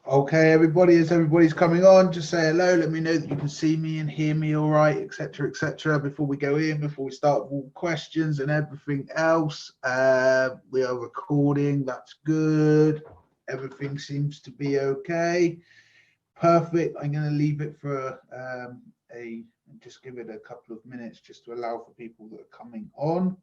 Okay, everybody, as everybody's coming on, just say hello. Let me know that you can see me and hear me all right, etc., etc. Before we go in, before we start with all questions and everything else, we are recording. That's good. Everything seems to be okay. Perfect. I'm going to leave it for just give it a couple of minutes just to allow for people that are coming on.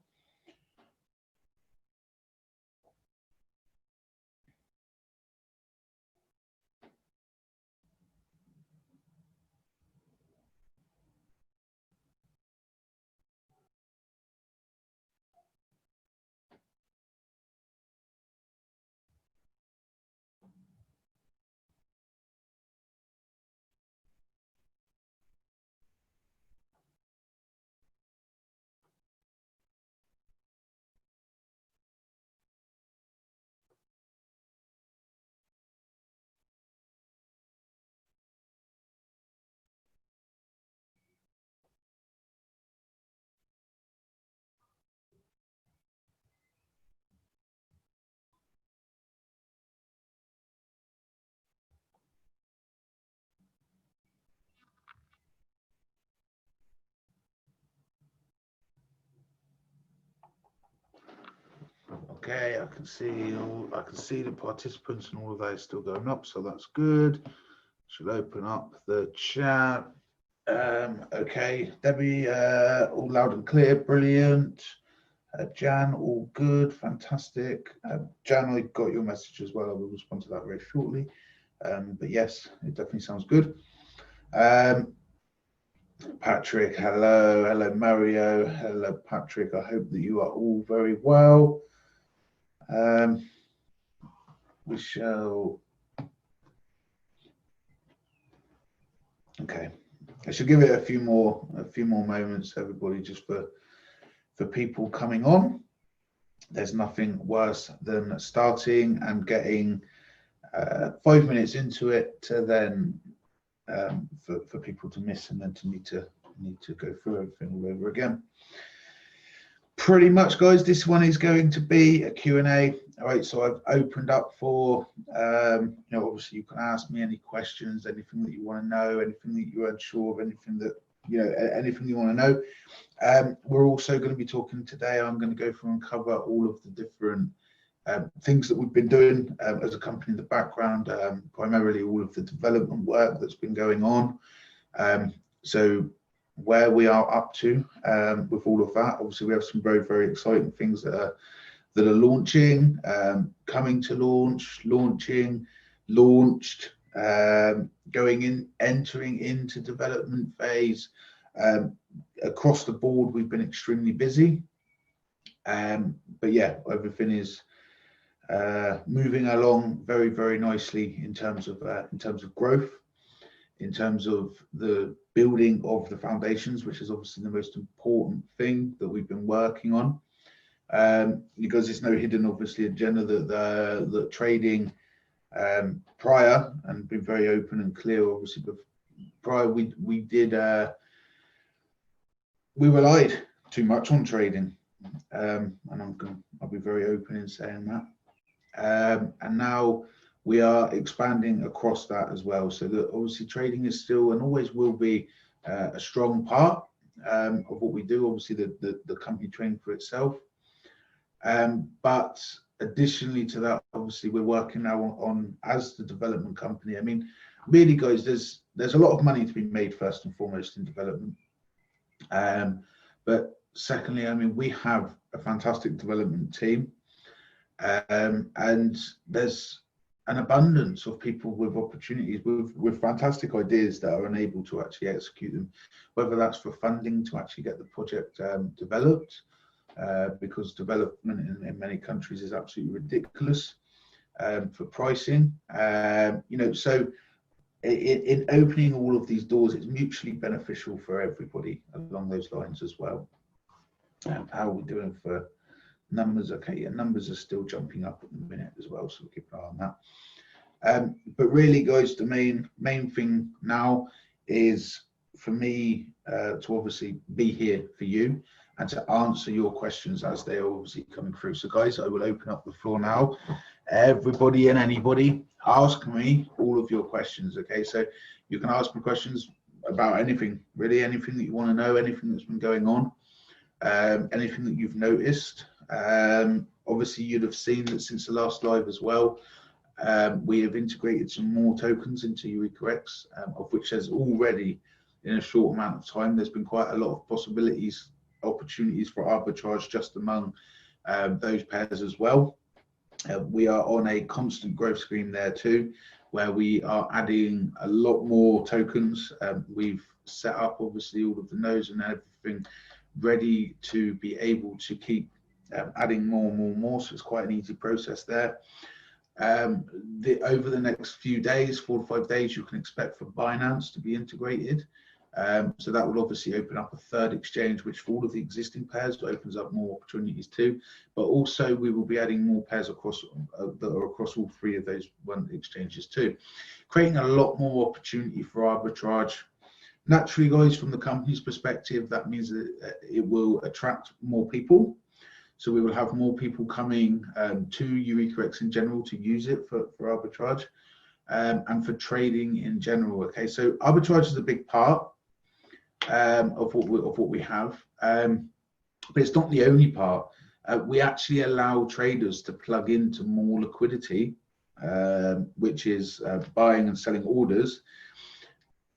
Okay, I can see the participants and all of those still going up, so that's good. Should open up the chat. Okay, Debbie, all loud and clear, brilliant. Jan, all good, fantastic. Jan, I got your message as well. I will respond to that very shortly. But yes, it definitely sounds good. Patrick, hello Mario, hello Patrick. I hope that you are all very well. We shall. Okay, I should give it a few more moments, everybody, just for people coming on. There's nothing worse than starting and getting 5 minutes into it to then for people to miss and then to need to go through everything all over again. Pretty much, guys, this one is going to be a Q&A. All right, so I've opened up for, obviously you can ask me any questions, anything that you want to know, anything that you're unsure of, anything that, anything you want to know. We're also going to be talking today, I'm going to go through and cover all of the different things that we've been doing as a company in the background, primarily all of the development work that's been going on. So where we are up to with all of that. Obviously, we have some very, very exciting things that are launching, coming to launch, launching, launched, entering into development phase. Across the board, we've been extremely busy. But yeah, everything is moving along very, very nicely in terms of growth, in terms of the building of the foundations, which is obviously the most important thing that we've been working on. Because it's no hidden, obviously, agenda that trading prior, and been very open and clear, obviously, but prior we relied too much on trading, and I'll be very open in saying that. And now we are expanding across that as well, so that obviously trading is still and always will be a strong part of what we do. Obviously, the company trained for itself, but additionally to that, obviously we're working now on as the development company. I mean, really, guys, there's a lot of money to be made first and foremost in development, but secondly, I mean, we have a fantastic development team, and there's an abundance of people with opportunities, with fantastic ideas that are unable to actually execute them, whether that's for funding to actually get the project developed, because development in many countries is absolutely ridiculous for pricing. So in opening all of these doors, it's mutually beneficial for everybody along those lines as well. How are we doing for numbers? Okay, yeah, numbers are still jumping up at the minute as well, so we'll keep an eye on that. But really, guys, the main thing now is for me to obviously be here for you and to answer your questions as they are obviously coming through. So guys, I will open up the floor now. everybody and anybody, ask me all of your questions. Okay, so you can ask me questions about anything, really, anything that you want to know, anything that's been going on, anything that you've noticed. Obviously, you'd have seen that since the last live as well, we have integrated some more tokens into Eureka X, of which there's already, in a short amount of time, there's been quite a lot of possibilities, opportunities for arbitrage just among those pairs as well. We are on a constant growth scheme there too, where we are adding a lot more tokens. We've set up obviously all of the nodes and everything ready to be able to keep adding more and more and more. So it's quite an easy process there. Over the next few days, 4 to 5 days, you can expect for Binance to be integrated. So that will obviously open up a third exchange, which for all of the existing pairs opens up more opportunities too. But also we will be adding more pairs across that are across all 3 of those exchanges too, creating a lot more opportunity for arbitrage. Naturally, guys, from the company's perspective, that means that it will attract more people. So we will have more people coming to Eureka X in general to use it for arbitrage and for trading in general. Okay, so arbitrage is a big part of what we have, but it's not the only part. We actually allow traders to plug into more liquidity, which is buying and selling orders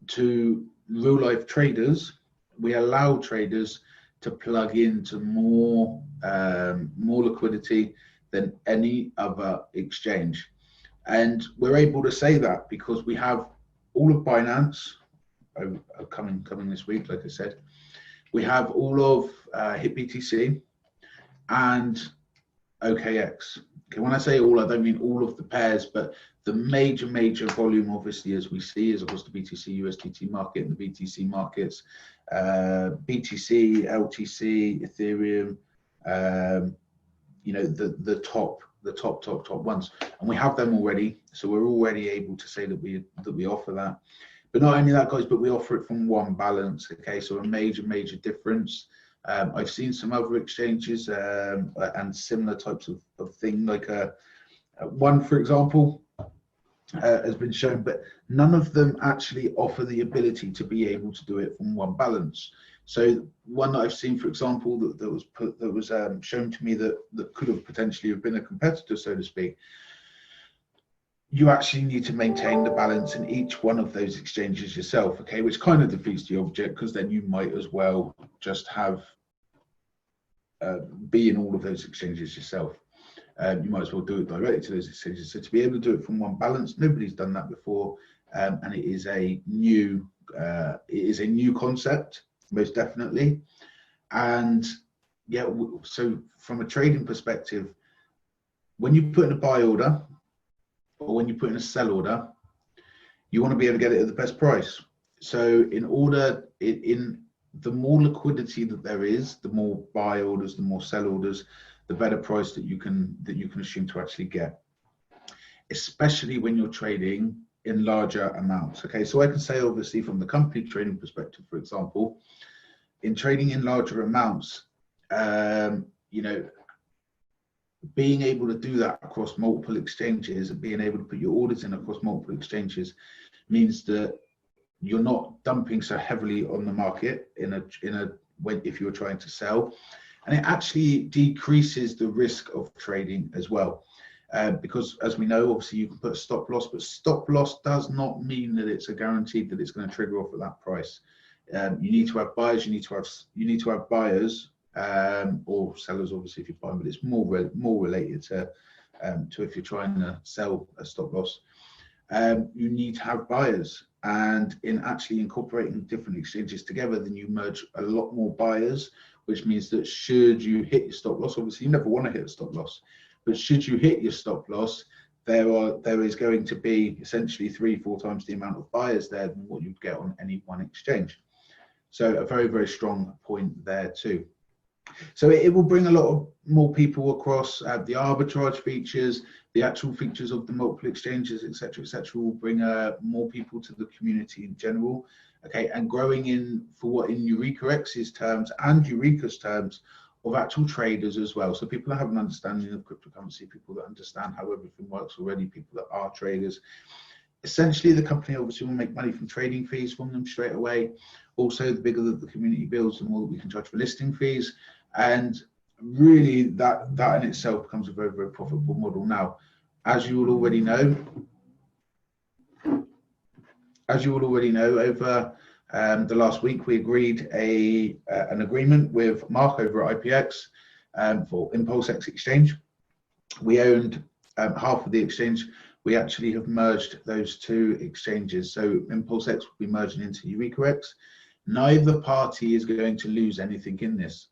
to real life traders. We allow traders to plug into more liquidity than any other exchange, and we're able to say that because we have all of Binance coming this week. Like I said, we have all of HitBTC and OKX. Okay, when I say all, I don't mean all of the pairs, but the major volume, obviously, as we see, is across the BTC USDT market and the BTC markets, BTC, LTC, Ethereum, you know, the top ones, and we have them already. So we're already able to say that we offer that. But not only that, guys, but we offer it from one balance. Okay, so a major difference. I've seen some other exchanges and similar types of thing, like one, for example, has been shown, but none of them actually offer the ability to be able to do it from one balance. So one that I've seen, for example, that was shown to me that could have potentially have been a competitor, so to speak. You actually need to maintain the balance in each one of those exchanges yourself, okay, which kind of defeats the object, because then you might as well just have be in all of those exchanges yourself. You might as well do it directly to those exchanges. So to be able to do it from one balance, nobody's done that before, and it is a new concept, most definitely. And yeah, so from a trading perspective, when you put in a buy order or when you put in a sell order, you want to be able to get it at the best price. So in the more liquidity that there is, the more buy orders, the more sell orders, the better price that you can assume to actually get, especially when you're trading in larger amounts. Okay, so I can say, obviously, from the company trading perspective, for example, in trading in larger amounts, you know, being able to do that across multiple exchanges and being able to put your orders in across multiple exchanges means that you're not dumping so heavily on the market if you're trying to sell, and it actually decreases the risk of trading as well, because as we know, obviously you can put a stop loss, but stop loss does not mean that it's a guaranteed that it's going to trigger off at that price. You need to have buyers, you need to have buyers or sellers, obviously, if you're buying, but it's more related to if you're trying to sell a stop loss. You need to have buyers, and in actually incorporating different exchanges together, then you merge a lot more buyers, which means that should you hit your stop loss, obviously you never want to hit a stop loss, but should you hit your stop loss, there is going to be essentially 3-4 times the amount of buyers there than what you'd get on any one exchange. So a very strong point there too. So it will bring a lot of more people across. The arbitrage features, the actual features of the multiple exchanges, etc., will bring more people to the community in general. Okay, and growing in Eureka X's terms and Eureka's terms, of actual traders as well. So people that have an understanding of cryptocurrency, people that understand how everything works already, people that are traders. Essentially, the company obviously will make money from trading fees from them straight away. Also, the bigger that the community builds, the more that we can charge for listing fees. And really, that in itself becomes a very, very profitable model. Now, as you will already know, over the last week, we agreed an agreement with Mark over at IPX for ImpulseX Exchange. We owned half of the exchange. We actually have merged those two exchanges. So ImpulseX will be merging into EurekaX. Neither party is going to lose anything in this.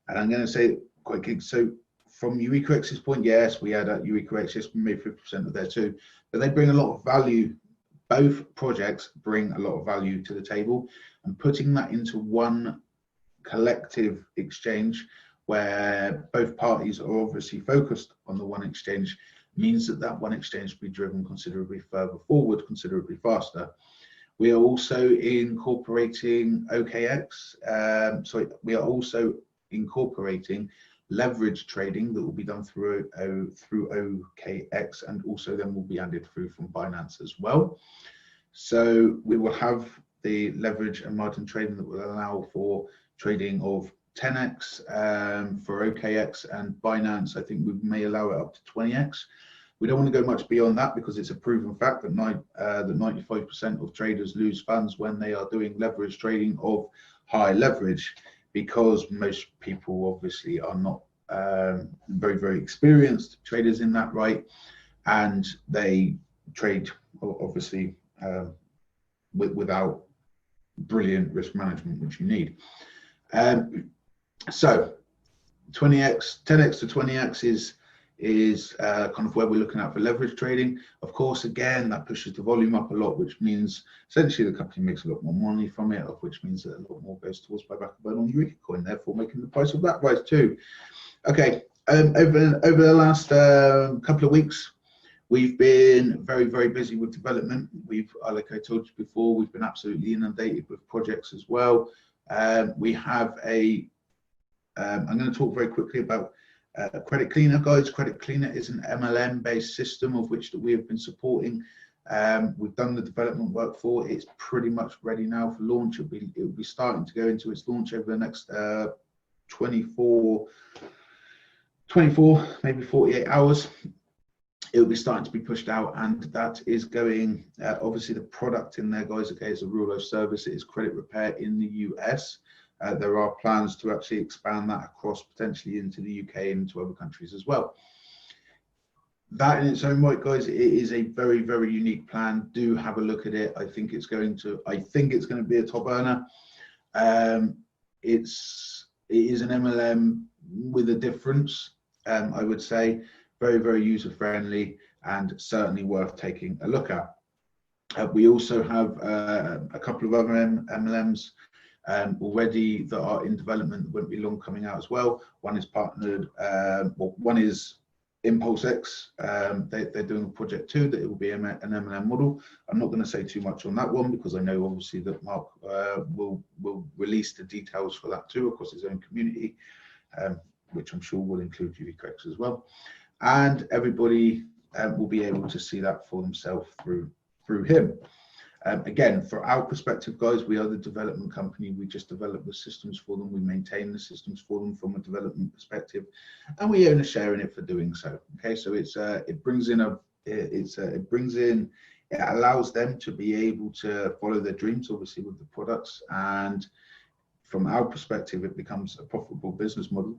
And I'm going to say quite quick. So from EurekaX's point, yes, we had at EurekaX, yes, we made 50% of there too, but they bring a lot of value. Both projects bring a lot of value to the table, and putting that into one collective exchange where both parties are obviously focused on the one exchange means that one exchange will be driven considerably further forward, considerably faster. We are also incorporating OKX. We are also incorporating leverage trading that will be done through OKX, and also then will be added through from Binance as well. So we will have the leverage and margin trading that will allow for trading of 10x for OKX, and Binance, I think we may allow it up to 20x. We don't want to go much beyond that because it's a proven fact that 95% of traders lose funds when they are doing leverage trading of high leverage, because most people obviously are not very, very experienced traders in that, right? And they trade obviously without brilliant risk management, which you need. So 10x to 20x is kind of where we're looking at for leverage trading. Of course, again, that pushes the volume up a lot, which means essentially the company makes a lot more money from it, of which means that a lot more goes towards buyback and burn on Eureka coin, therefore making the price of that rise too. Okay, over the last couple of weeks, we've been very, very busy with development. Like I told you before, we've been absolutely inundated with projects as well. We have I'm going to talk very quickly about Credit Cleaner, guys. Credit Cleaner is an MLM-based system of which that we have been supporting. We've done the development work for it. It's pretty much ready now for launch. It will be starting to go into its launch over the next 24, maybe 48 hours. It will be starting to be pushed out, and that is going, obviously the product in there, guys, okay, it's a real life service. It is credit repair in the US. There are plans to actually expand that across potentially into the UK and into other countries as well. That in its own right, guys, it is a very, very unique plan. Do have a look at it. I think it's going to be a top earner. It is an MLM with a difference, I would say. Very, very user friendly and certainly worth taking a look at. We also have a couple of other MLMs already that are in development that won't be long coming out as well. One is partnered, one is ImpulseX. They're doing a project too that it will be an MLM model. I'm not going to say too much on that one because I know obviously that Mark will release the details for that too across his own community, which I'm sure will include EurecaX as well. And everybody will be able to see that for themselves through him. Again, for our perspective, guys, we are the development company. We just develop the systems for them. We maintain the systems for them from a development perspective, and we own a share in it for doing so. Okay, so it allows them to be able to follow their dreams, obviously with the products, and from our perspective, it becomes a profitable business model.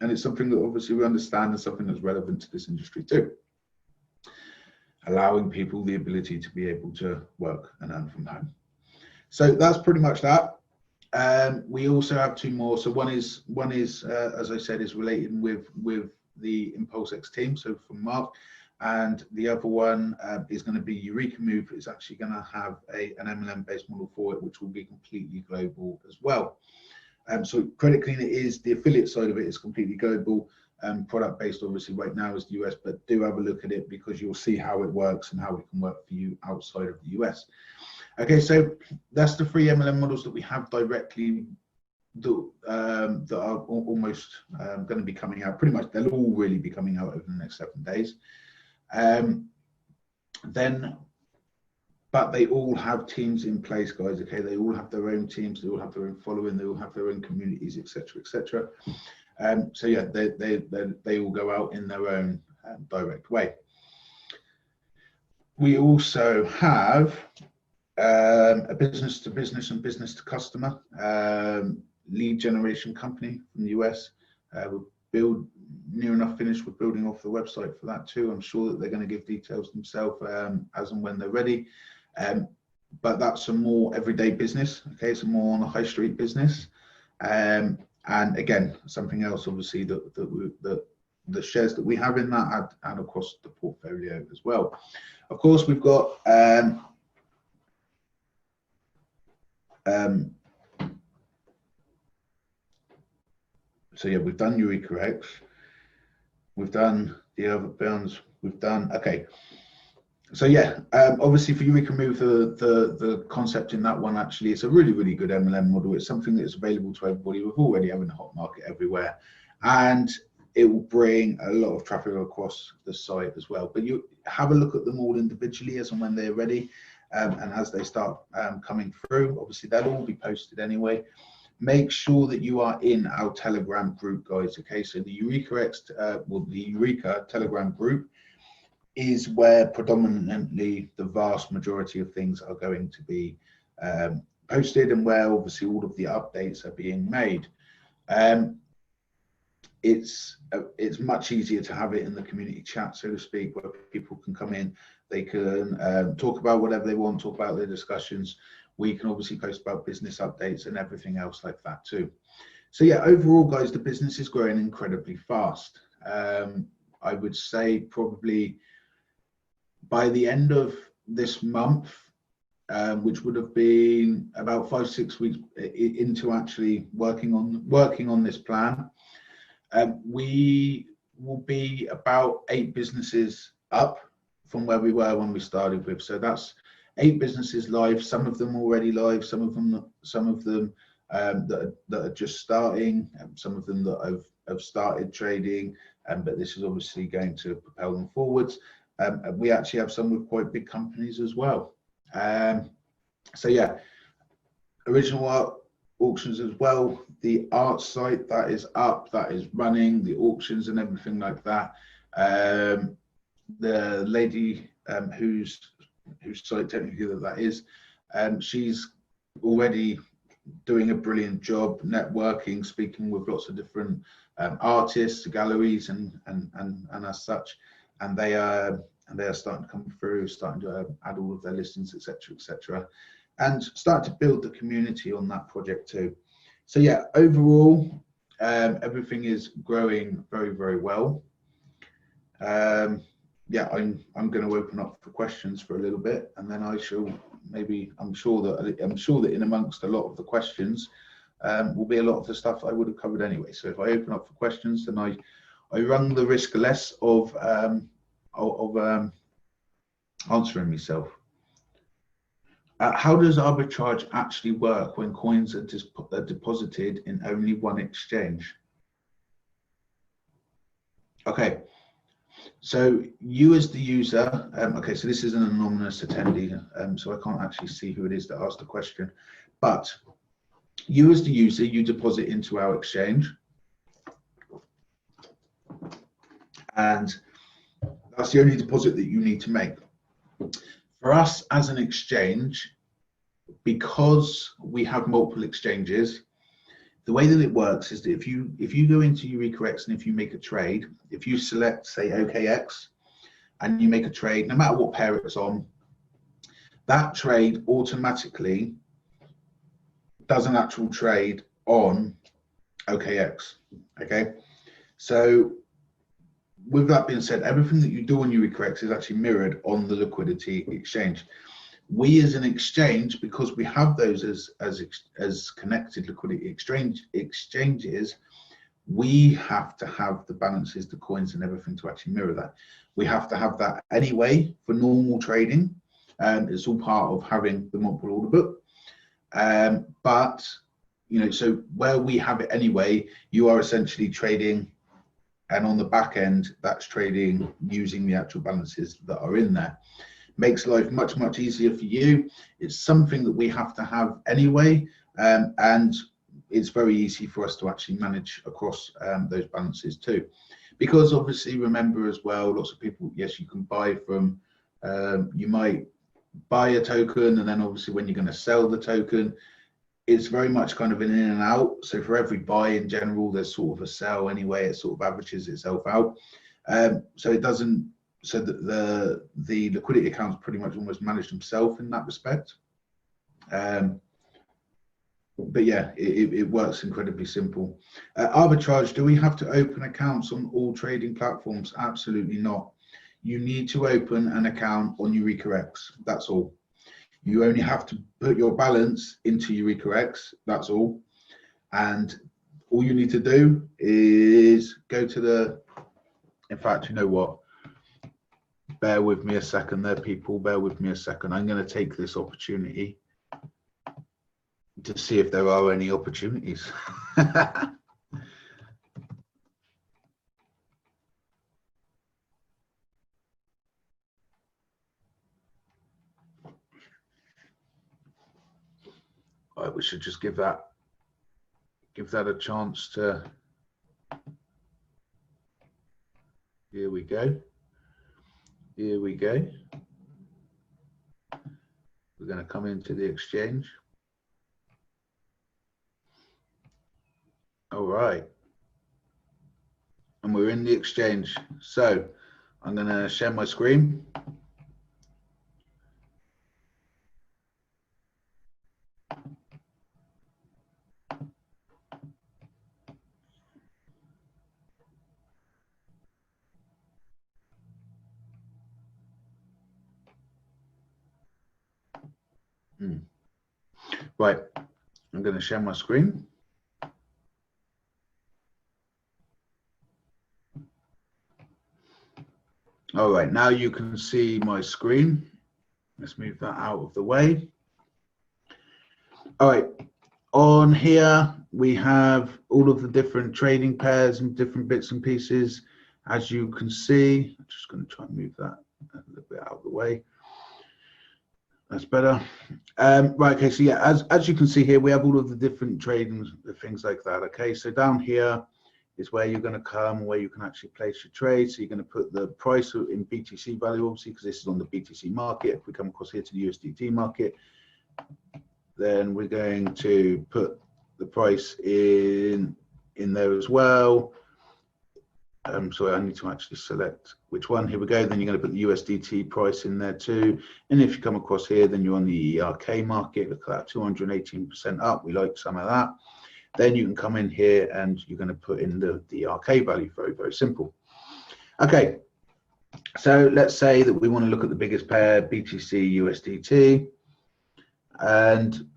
And it's something that obviously we understand and something that's relevant to this industry too. Allowing people the ability to be able to work and earn from home. So that's pretty much that. We also have two more. So one is as I said, is related with the ImpulseX team, so from Mark, and the other one is going to be Eureka Move. It's actually going to have an MLM based model for it, which will be completely global as well. So Credit Cleaner is the affiliate side of it is completely global. Product based obviously right now is the US, but do have a look at it because you'll see how it works and how it can work for you outside of the US. Okay, so that's the three MLM models that we have directly that are almost going to be coming out. Pretty much, they'll all really be coming out over the next 7 days. But they all have teams in place, guys. Okay, they all have their own teams. They all have their own following. They all have their own communities, etc., etc. So yeah, they all go out in their own direct way. We also have a business to business and business to customer lead generation company from the US. We're near enough finished with building off the website for that too. I'm sure that they're going to give details themselves as and when they're ready. But that's a more everyday business. Okay, it's a more on a high street business. And again, something else obviously that the shares that we have in that add across the portfolio as well. Of course, we've got so yeah, we've done Eureka X, we've done the other brands, we've done, okay. So yeah, obviously for Eureka Move, the concept in that one, actually, it's a really, really good MLM model. It's something that's available to everybody. We're already having a hot market everywhere, and it will bring a lot of traffic across the site as well. But you have a look at them all individually as and when they're ready, and as they start coming through. Obviously, they'll all be posted anyway. Make sure that you are in our Telegram group, guys. Okay, so the Eureka X, the Eureka Telegram group is where predominantly the vast majority of things are going to be posted, and where obviously all of the updates are being made. It's much easier to have it in the community chat, so to speak, where people can come in, they can talk about whatever they want, talk about their discussions. We can obviously post about business updates and everything else like that too. So yeah, overall, guys, the business is growing incredibly fast. I would say probably by the end of this month, which would have been about 5-6 weeks into actually working on this plan, we will be about 8 businesses up from where we were when we started with. So that's 8 businesses live. Some of them already live. Some of them that are just starting. Some of them that have started trading. But this is obviously going to propel them forwards. And we actually have some with quite big companies as well. So yeah, original art auctions as well. The art site, that is up, that is running, the auctions and everything like that. The lady whose site technically that is, she's already doing a brilliant job networking, speaking with lots of different artists, galleries, and as such, and they are starting to come through, starting to add all of their listings, etc., and start to build the community on that project too. So yeah, overall, everything is growing very, very well. Yeah, I'm going to open up for questions for a little bit, and then I shall I'm sure that in amongst a lot of the questions will be a lot of the stuff I would have covered anyway. So if I open up for questions, then I run the risk less of answering myself. How does arbitrage actually work when coins are deposited in only one exchange? Okay, so you as the user, okay, so this is an anonymous attendee, so I can't actually see who it is that asked the question, but you as the user, you deposit into our exchange, and that's the only deposit that you need to make. For us as an exchange, because we have multiple exchanges, the way that it works is that if you go into Eureka X and if you make a trade, if you select, say, OKX, and you make a trade, no matter what pair it's on, that trade automatically does an actual trade on OKX. Okay, so with that being said, everything that you do on Eureka X is actually mirrored on the liquidity exchange. We as an exchange, because we have those as connected liquidity exchanges, we have to have the balances, the coins and everything to actually mirror that. We have to have that anyway for normal trading. It's all part of having the multiple order book. But so where we have it anyway, you are essentially trading, and on the back end, that's trading using the actual balances that are in there. Makes life much, much easier for you. It's something that we have to have anyway, and it's very easy for us to actually manage across those balances too. Because obviously, remember as well, lots of people, yes, you can buy from, you might buy a token, and then obviously when you're going to sell the token, it's very much kind of an in and out. So for every buy in general, there's sort of a sell anyway. It sort of averages itself out. So it doesn't, so that the liquidity accounts pretty much almost manage themselves in that respect. But yeah, it works incredibly simple. Arbitrage, do we have to open accounts on all trading platforms? Absolutely not. You need to open an account on Eureka X. That's all. You only have to put your balance into Eureka X. That's all. And all you need to do is go to the, in fact, you know what? Bear with me a second there, people. Bear with me a second. I'm going to take this opportunity to see if there are any opportunities. All right, we should just give that a chance to. Here we go. Here we go. We're going to come into the exchange. All right. And we're in the exchange. So I'm going to share my screen. Right. I'm going to share my screen. All right, now you can see my screen. Let's move that out of the way. All right, on here we have all of the different trading pairs and different bits and pieces. As you can see, I'm just going to try and move that a little bit out of the way. That's better. Right, okay, so yeah, as you can see here, we have all of the different trading things like that. Okay, so down here is where you're going to come, where you can actually place your trade. So you're going to put the price in BTC value, obviously, because this is on the BTC market. If we come across here to the USDT market, then we're going to put the price in there as well. So I need to actually select which one. Here we go. Then you're going to put the USDT price in there too. And if you come across here, then you're on the ERK market. Look at that, 218% up. We like some of that. Then you can come in here and you're going to put in the ERK value. Very, very simple. Okay. So let's say that we want to look at the biggest pair, BTC USDT. And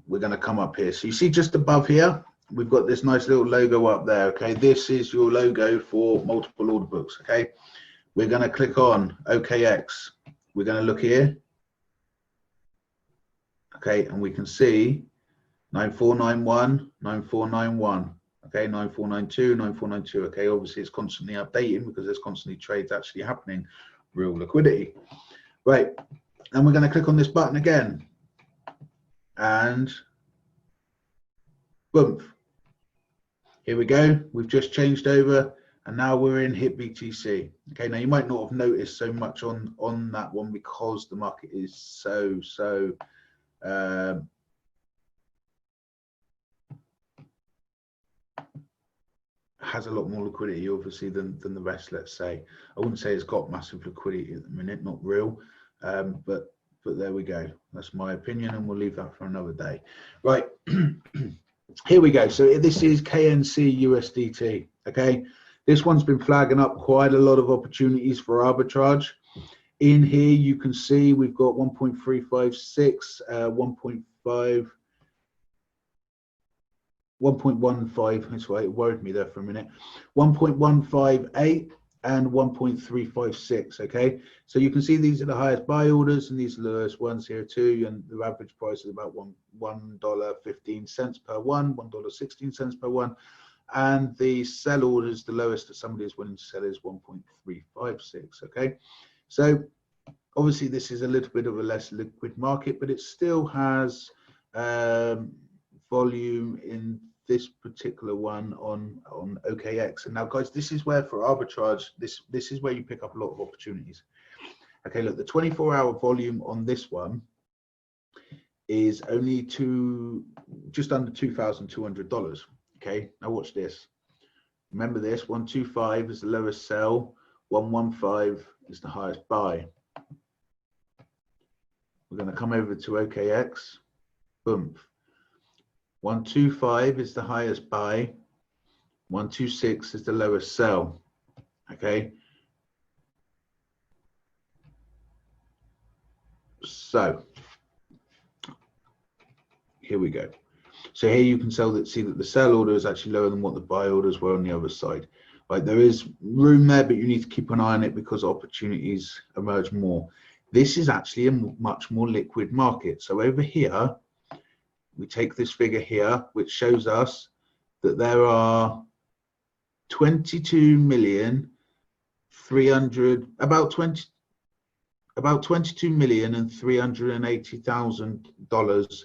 we're going to come up here. So you see just above here, we've got this nice little logo up there. Okay, this is your logo for multiple order books. Okay, we're going to click on OKX. We're going to look here. Okay, and we can see 9491, 9491. Okay, 9492, 9492. Okay, obviously it's constantly updating because there's constantly trades actually happening, real liquidity. Right, and we're going to click on this button again. And boom. Here we go. We've just changed over and now we're in HIT BTC. Okay, now you might not have noticed so much on that one because the market is so has a lot more liquidity obviously than the rest, let's say. I wouldn't say it's got massive liquidity at the minute, not real, but there we go. That's my opinion and we'll leave that for another day. Right. Here we go. So this is KNC USDT. Okay, this one's been flagging up quite a lot of opportunities for arbitrage. In here, you can see we've got 1.356, 1.5, 1.15. That's right. It worried me there for a minute. 1.158 and 1.356. Okay, so you can see these are the highest buy orders and these are the lowest ones here too, and the average price is about $1.15 per one, $1.16 per one, and the sell orders, the lowest that somebody is willing to sell is 1.356. Okay, so obviously this is a little bit of a less liquid market, but it still has volume in this particular one on OKX. And now guys, this is where for arbitrage, this is where you pick up a lot of opportunities. Okay, look, the 24-hour volume on this one is only just under $2,200. Okay, now watch this. Remember this, 125 is the lowest sell, 115 is the highest buy. We're going to come over to OKX, boom. 125 is the highest buy, 126 is the lowest sell. Okay, so here we go. So here you can see that the sell order is actually lower than what the buy orders were on the other side. Right, there is room there, but you need to keep an eye on it because opportunities emerge more. This is actually a much more liquid market. So over here, we take this figure here, which shows us that there are 22,380,000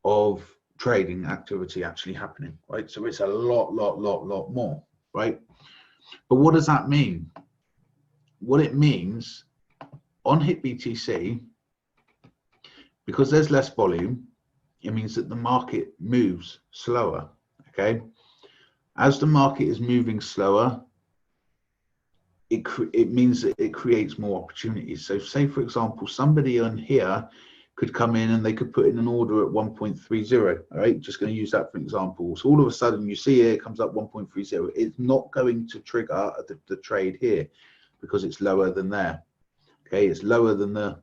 of trading activity actually happening, right? So it's a lot more, right? But what does that mean? What it means on HitBTC, because there's less volume, it means that the market moves slower. Okay, as the market is moving slower, it means that it creates more opportunities. So say for example, somebody on here could come in and they could put in an order at 1.30. All right, just going to use that for example. So all of a sudden you see here it comes up 1.30. It's not going to trigger the trade here because it's lower than there. Okay, it's lower than the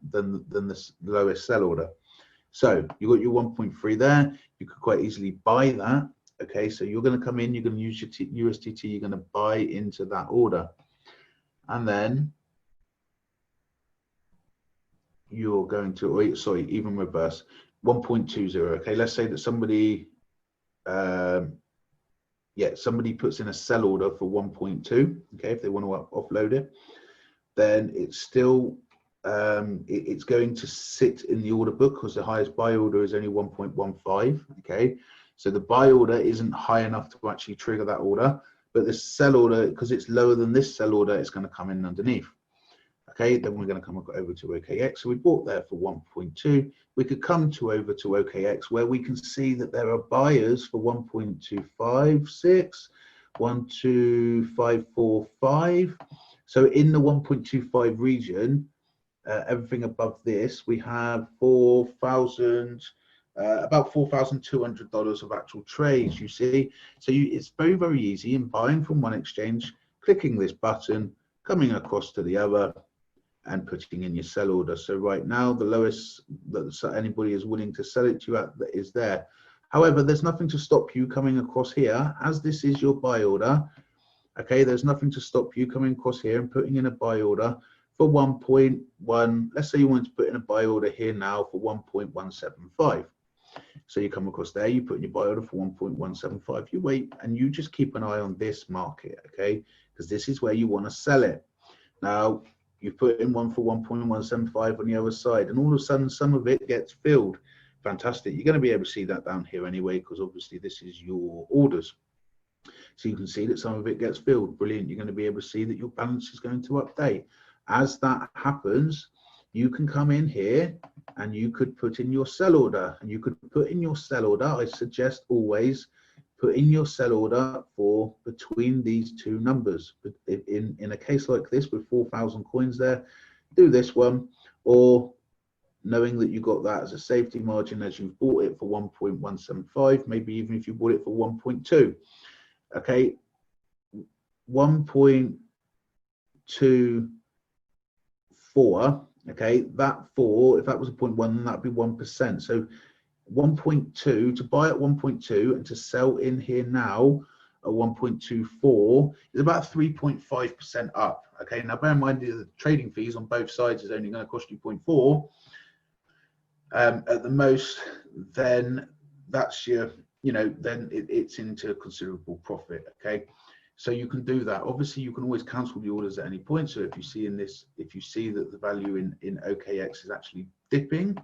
lowest sell order. So you got your 1.3 there. You could quite easily buy that. Okay, so you're going to come in, you're going to use your USDT, you're going to buy into that order, and then you're going to, even reverse 1.20. Okay, let's say that somebody puts in a sell order for 1.2. Okay, if they want to offload it, then it's still it's going to sit in the order book because the highest buy order is only 1.15. Okay, so the buy order isn't high enough to actually trigger that order, but the sell order, because it's lower than this sell order, it's going to come in underneath. Okay, then we're going to come over to OKX. So we bought there for 1.2. We could come over to OKX where we can see that there are buyers for 1.256, 1.2545. So in the 1.25 region, everything above this, we have about $4,200 of actual trades, you see. So it's very, very easy in buying from one exchange, clicking this button, coming across to the other, and putting in your sell order. So right now, the lowest that anybody is willing to sell it to you at is there. However, there's nothing to stop you coming across here, as this is your buy order. Okay, there's nothing to stop you coming across here and putting in a buy order for 1.1. Let's say you want to put in a buy order here now for 1.175. So you come across there, you put in your buy order for 1.175. You wait and you just keep an eye on this market, okay? Because this is where you want to sell it. Now, you put in one for 1.175 on the other side, and all of a sudden some of it gets filled. Fantastic. You're going to be able to see that down here anyway, because obviously this is your orders. So you can see that some of it gets filled. Brilliant. You're going to be able to see that your balance is going to update. As that happens, you can come in here and you could put in your sell order. And you could put in your sell order. I suggest always put in your sell order for between these two numbers. But in a case like this with 4,000 coins there, do this one, or knowing that you got that as a safety margin as you've bought it for 1.175, maybe even if you bought it for 1.2. Okay, 1.24, okay, that 4, if that was a 0.1, that'd be 1%. So 1.2, to buy at 1.2 and to sell in here now at 1.24 is about 3.5% up. Okay, now bear in mind the trading fees on both sides is only going to cost you 0.4 at the most. Then that's your, then it's into considerable profit. Okay, so you can do that. Obviously, you can always cancel the orders at any point. So if you see if you see that the value in OKX is actually dipping,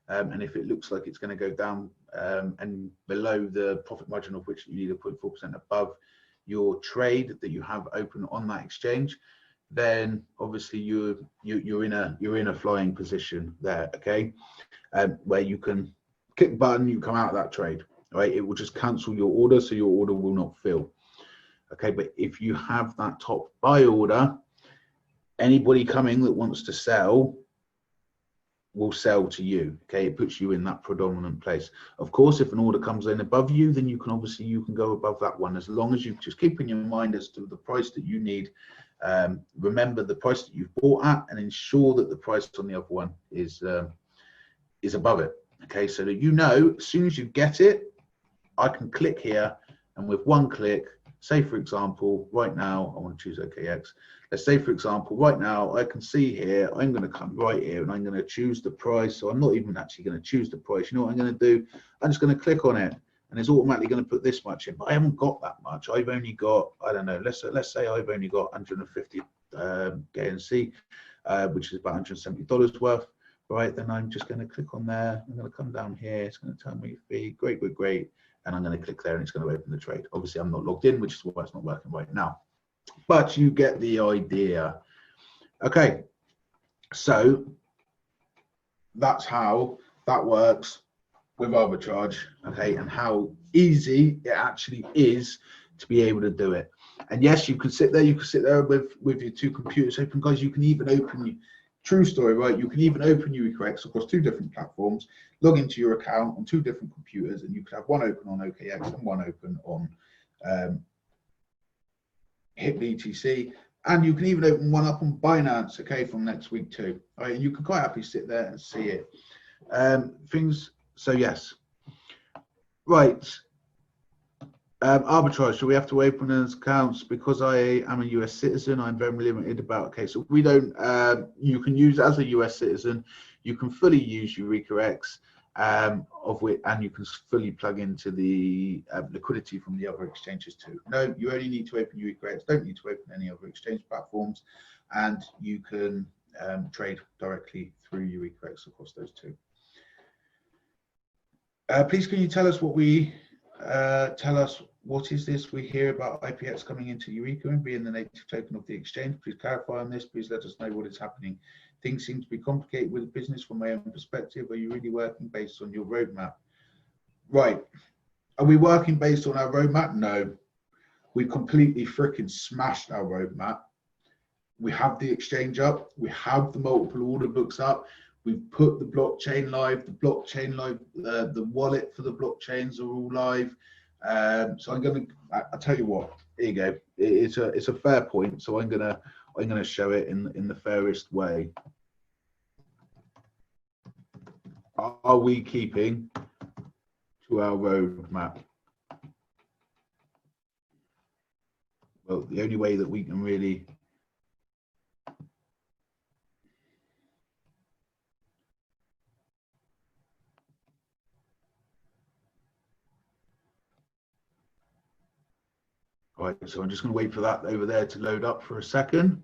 and if it looks like it's going to go down and below the profit margin of which you need a 0.4% above your trade that you have open on that exchange, then obviously you're in a flying position there. Okay, where you can click the button, you come out of that trade. Right, it will just cancel your order, so your order will not fill. Okay, but if you have that top buy order, anybody coming that wants to sell will sell to you. Okay, it puts you in that predominant place. Of course, if an order comes in above you, then you can go above that one, as long as you just keep in your mind as to the price that you need. Remember the price that you've bought at, and ensure that the price on the other one is above it. Okay, so that as soon as you get it, I can click here, and with one click, say for example, right now, I want to choose OKX. Let's say for example, right now, I can see here, I'm going to come right here and I'm going to choose the price. So I'm not even actually going to choose the price. You know what I'm going to do? I'm just going to click on it, and it's automatically going to put this much in, but I haven't got that much. I've only got, I don't know, let's say I've only got 150 KNC, which is about $170 worth. Right, then I'm just going to click on there. I'm going to come down here. It's going to tell me fee, great. And I'm going to click there, and it's going to open the trade. Obviously, I'm not logged in, which is why it's not working right now. But you get the idea. Okay, so that's how that works with arbitrage. Okay, and how easy it actually is to be able to do it. And yes, you can sit there. You can sit there with your two computers open, guys. You can even open. True story, right? You can even open Eureka across two different platforms, log into your account on two different computers, and you could have one open on OKX and one open on HitBTC, and you can even open one up on Binance, okay, from next week too. All right, and you can quite happily sit there and see it. So yes, right. Arbitrage, so we have to open as accounts. Because I am a US citizen, I'm very limited about, okay, so we don't, you can use as a US citizen, you can fully use Eureka, of which, and you can fully plug into the liquidity from the other exchanges too. No, you only need to open Eureka, don't need to open any other exchange platforms, and you can trade directly through Eureka across those two. Please, can you tell us what is this we hear about IPX coming into Eureka and being the native token of the exchange? Please clarify on this. Please let us know what is happening. Things seem to be complicated with the business from my own perspective. Are you really working based on your roadmap? Right. Are we working based on our roadmap? No. We completely freaking smashed our roadmap. We have the exchange up. We have the multiple order books up. We've put the blockchain live. The wallet for the blockchains are all live. So I'll tell you what, here you go. It's a fair point. So I'm gonna show it in the fairest way. Are we keeping to our roadmap? Well, the only way that we can really Right, so I'm just going to wait for that over there to load up for a second.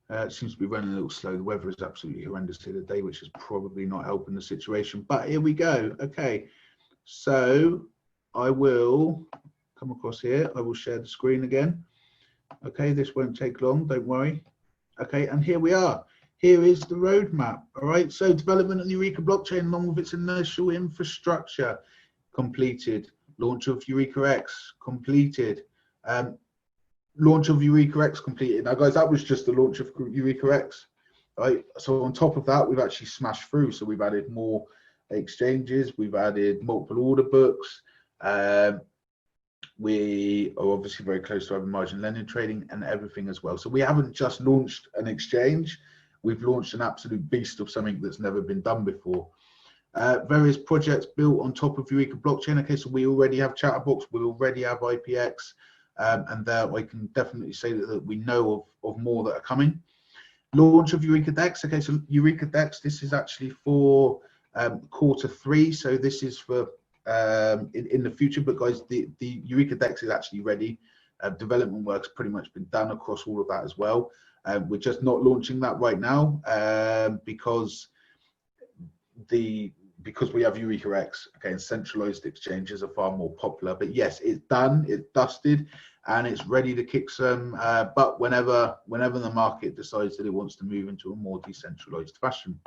It seems to be running a little slow. The weather is absolutely horrendous here today, which is probably not helping the situation. But here we go. Okay, so I will come across here. I will share the screen again. Okay, this won't take long, don't worry. Okay, and here we are. Here is the roadmap. All right, so development of the Eureka blockchain along with its initial infrastructure completed. Launch of Eureka completed. Launch of Eureka completed. Now, guys, that was just the launch of Eureka right? So on top of that, we've actually smashed through. So we've added more exchanges. We've added multiple order books. We are obviously very close to having margin lending trading and everything as well. So we haven't just launched an exchange. We've launched an absolute beast of something that's never been done before. Various projects built on top of Eureka blockchain. Okay, so we already have Chatterbox, we already have IPX, and I can definitely say that we know of more that are coming. Launch of Eureka Dex. Okay, so Eureka Dex, this is actually for Q3, so this is for in the future. But guys, the Eureka Dex is actually ready. Development work's pretty much been done across all of that as well. We're just not launching that right now because we have Eureka X, okay, and centralized exchanges are far more popular. But yes, it's done, it's dusted, and it's ready to kick some butt whenever the market decides that it wants to move into a more decentralized fashion.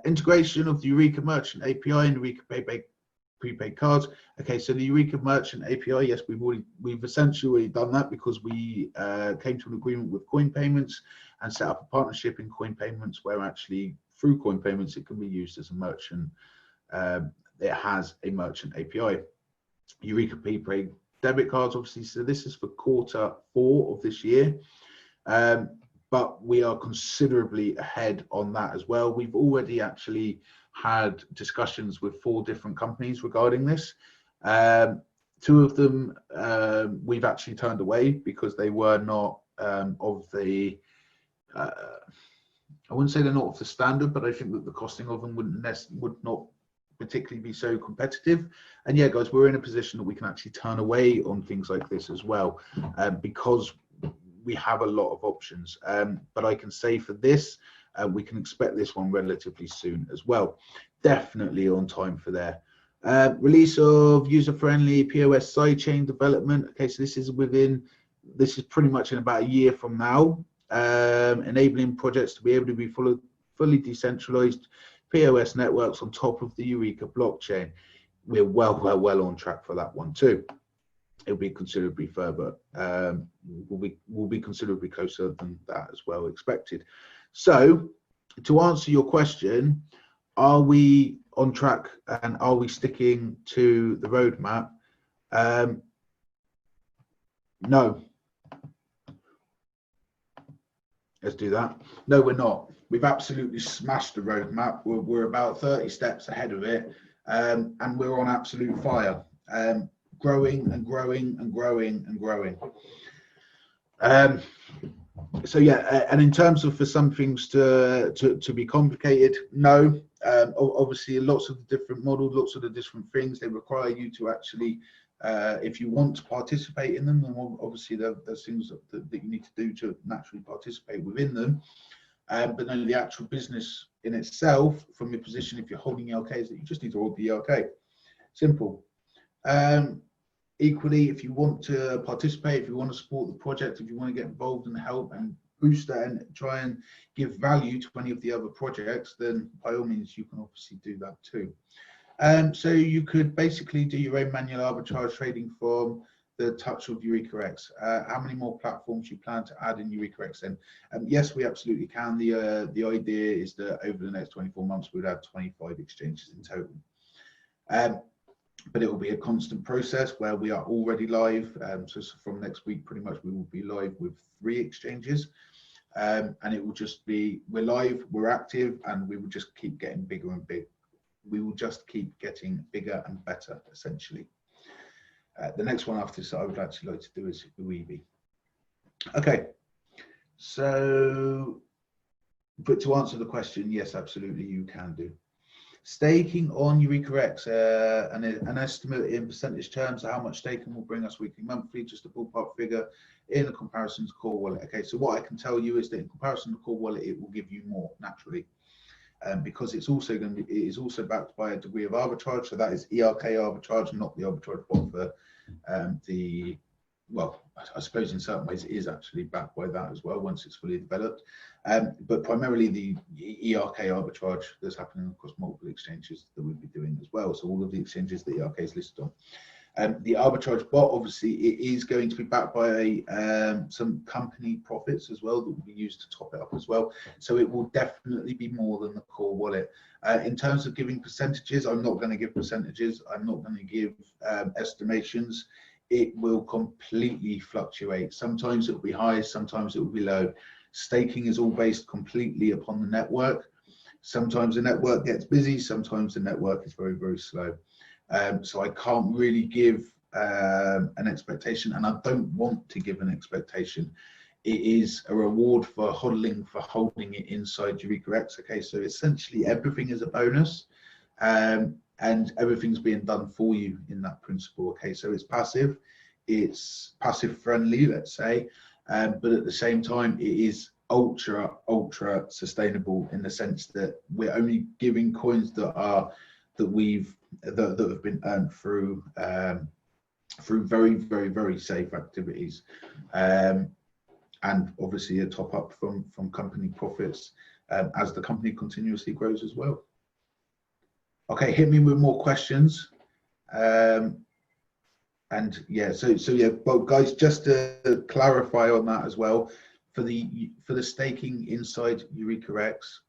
Integration of the Eureka Merchant API and Eureka prepaid cards. Okay, so the Eureka Merchant API, yes, we've essentially already done that because we came to an agreement with Coin Payments and set up a partnership in Coin Payments where actually through Coin Payments it can be used as a merchant. It has a merchant API. Eureka prepaid debit cards, obviously, so this is for Q4 of this year. But we are considerably ahead on that as well. We've already actually had discussions with 4 different companies regarding this. 2 of them we've actually turned away because they were not of the, I wouldn't say they're not of the standard, but I think that the costing of them would not particularly be so competitive. And yeah, guys, we're in a position that we can actually turn away on things like this as well because we have a lot of options. But I can say for this, we can expect this one relatively soon as well. Definitely on time for there. Release of user-friendly POS sidechain development. Okay, so this is pretty much in about a year from now. Enabling projects to be able to be fully decentralized POS networks on top of the Eureka blockchain. We're well on track for that one too. It'll be considerably further. Will be considerably closer than that as well expected. So, to answer your question, are we on track and are we sticking to the roadmap? No. Let's do that. No, we're not. We've absolutely smashed the roadmap. We're about 30 steps ahead of it, and we're on absolute fire, growing and growing and growing and growing. So yeah, and in terms of for some things to be complicated, no. Obviously, lots of the different models, lots of the different things, they require you to actually, if you want to participate in them, then obviously there's things that you need to do to naturally participate within them. But then the actual business in itself, from your position, if you're holding ERK, is that you just need to hold the ERK. Simple. Equally, if you want to participate, if you want to support the project, if you want to get involved and help and boost that and try and give value to any of the other projects, then by all means you can obviously do that too. So you could basically do your own manual arbitrage trading from the touch of Eureka X. How many more platforms you plan to add in Eureka X then? Yes, we absolutely can. The idea is that over the next 24 months we'd have 25 exchanges in total. But it will be a constant process where we are already live. So from next week, pretty much we will be live with 3 exchanges. And it will just be, we're live, we're active, and we will just keep getting bigger and bigger. We will just keep getting bigger and better, essentially. The next one after this that I would actually like to do is Eureka. Okay, so, but to answer the question, yes, absolutely, you can do. Staking on Eureka X, an estimate in percentage terms of how much staking will bring us weekly, monthly, just a ballpark figure in a comparison to Core Wallet. Okay, so what I can tell you is that in comparison to Core Wallet, it will give you more naturally, because it's also going to be, it is also backed by a degree of arbitrage. So that is ERK arbitrage, not the arbitrage bot for the, well, I suppose in certain ways it is actually backed by that as well once it's fully developed. But primarily the ERK arbitrage that's happening across multiple exchanges that we'll be doing as well. So all of the exchanges that ERK is listed on. The arbitrage bot, obviously, it is going to be backed by some company profits as well that will be used to top it up as well. So it will definitely be more than the Core Wallet. In terms of giving percentages, I'm not going to give percentages. I'm not going to give estimations. It will completely fluctuate. Sometimes it will be high, sometimes it will be low. Staking is all based completely upon the network. Sometimes the network gets busy, sometimes the network is very, very slow. So I can't really give an expectation, and I don't want to give an expectation. It is a reward for hodling, for holding it inside Eureka X. Okay, so essentially everything is a bonus, and everything's being done for you in that principle. Okay, so it's passive friendly, let's say, but at the same time, it is ultra sustainable in the sense that we're only giving coins that have been earned through very, very, very safe activities, and obviously a top up from company profits as the company continuously grows as well. Okay, hit me with more questions. And yeah, so yeah, but guys, just to clarify on that as well, for the staking inside Eureka X,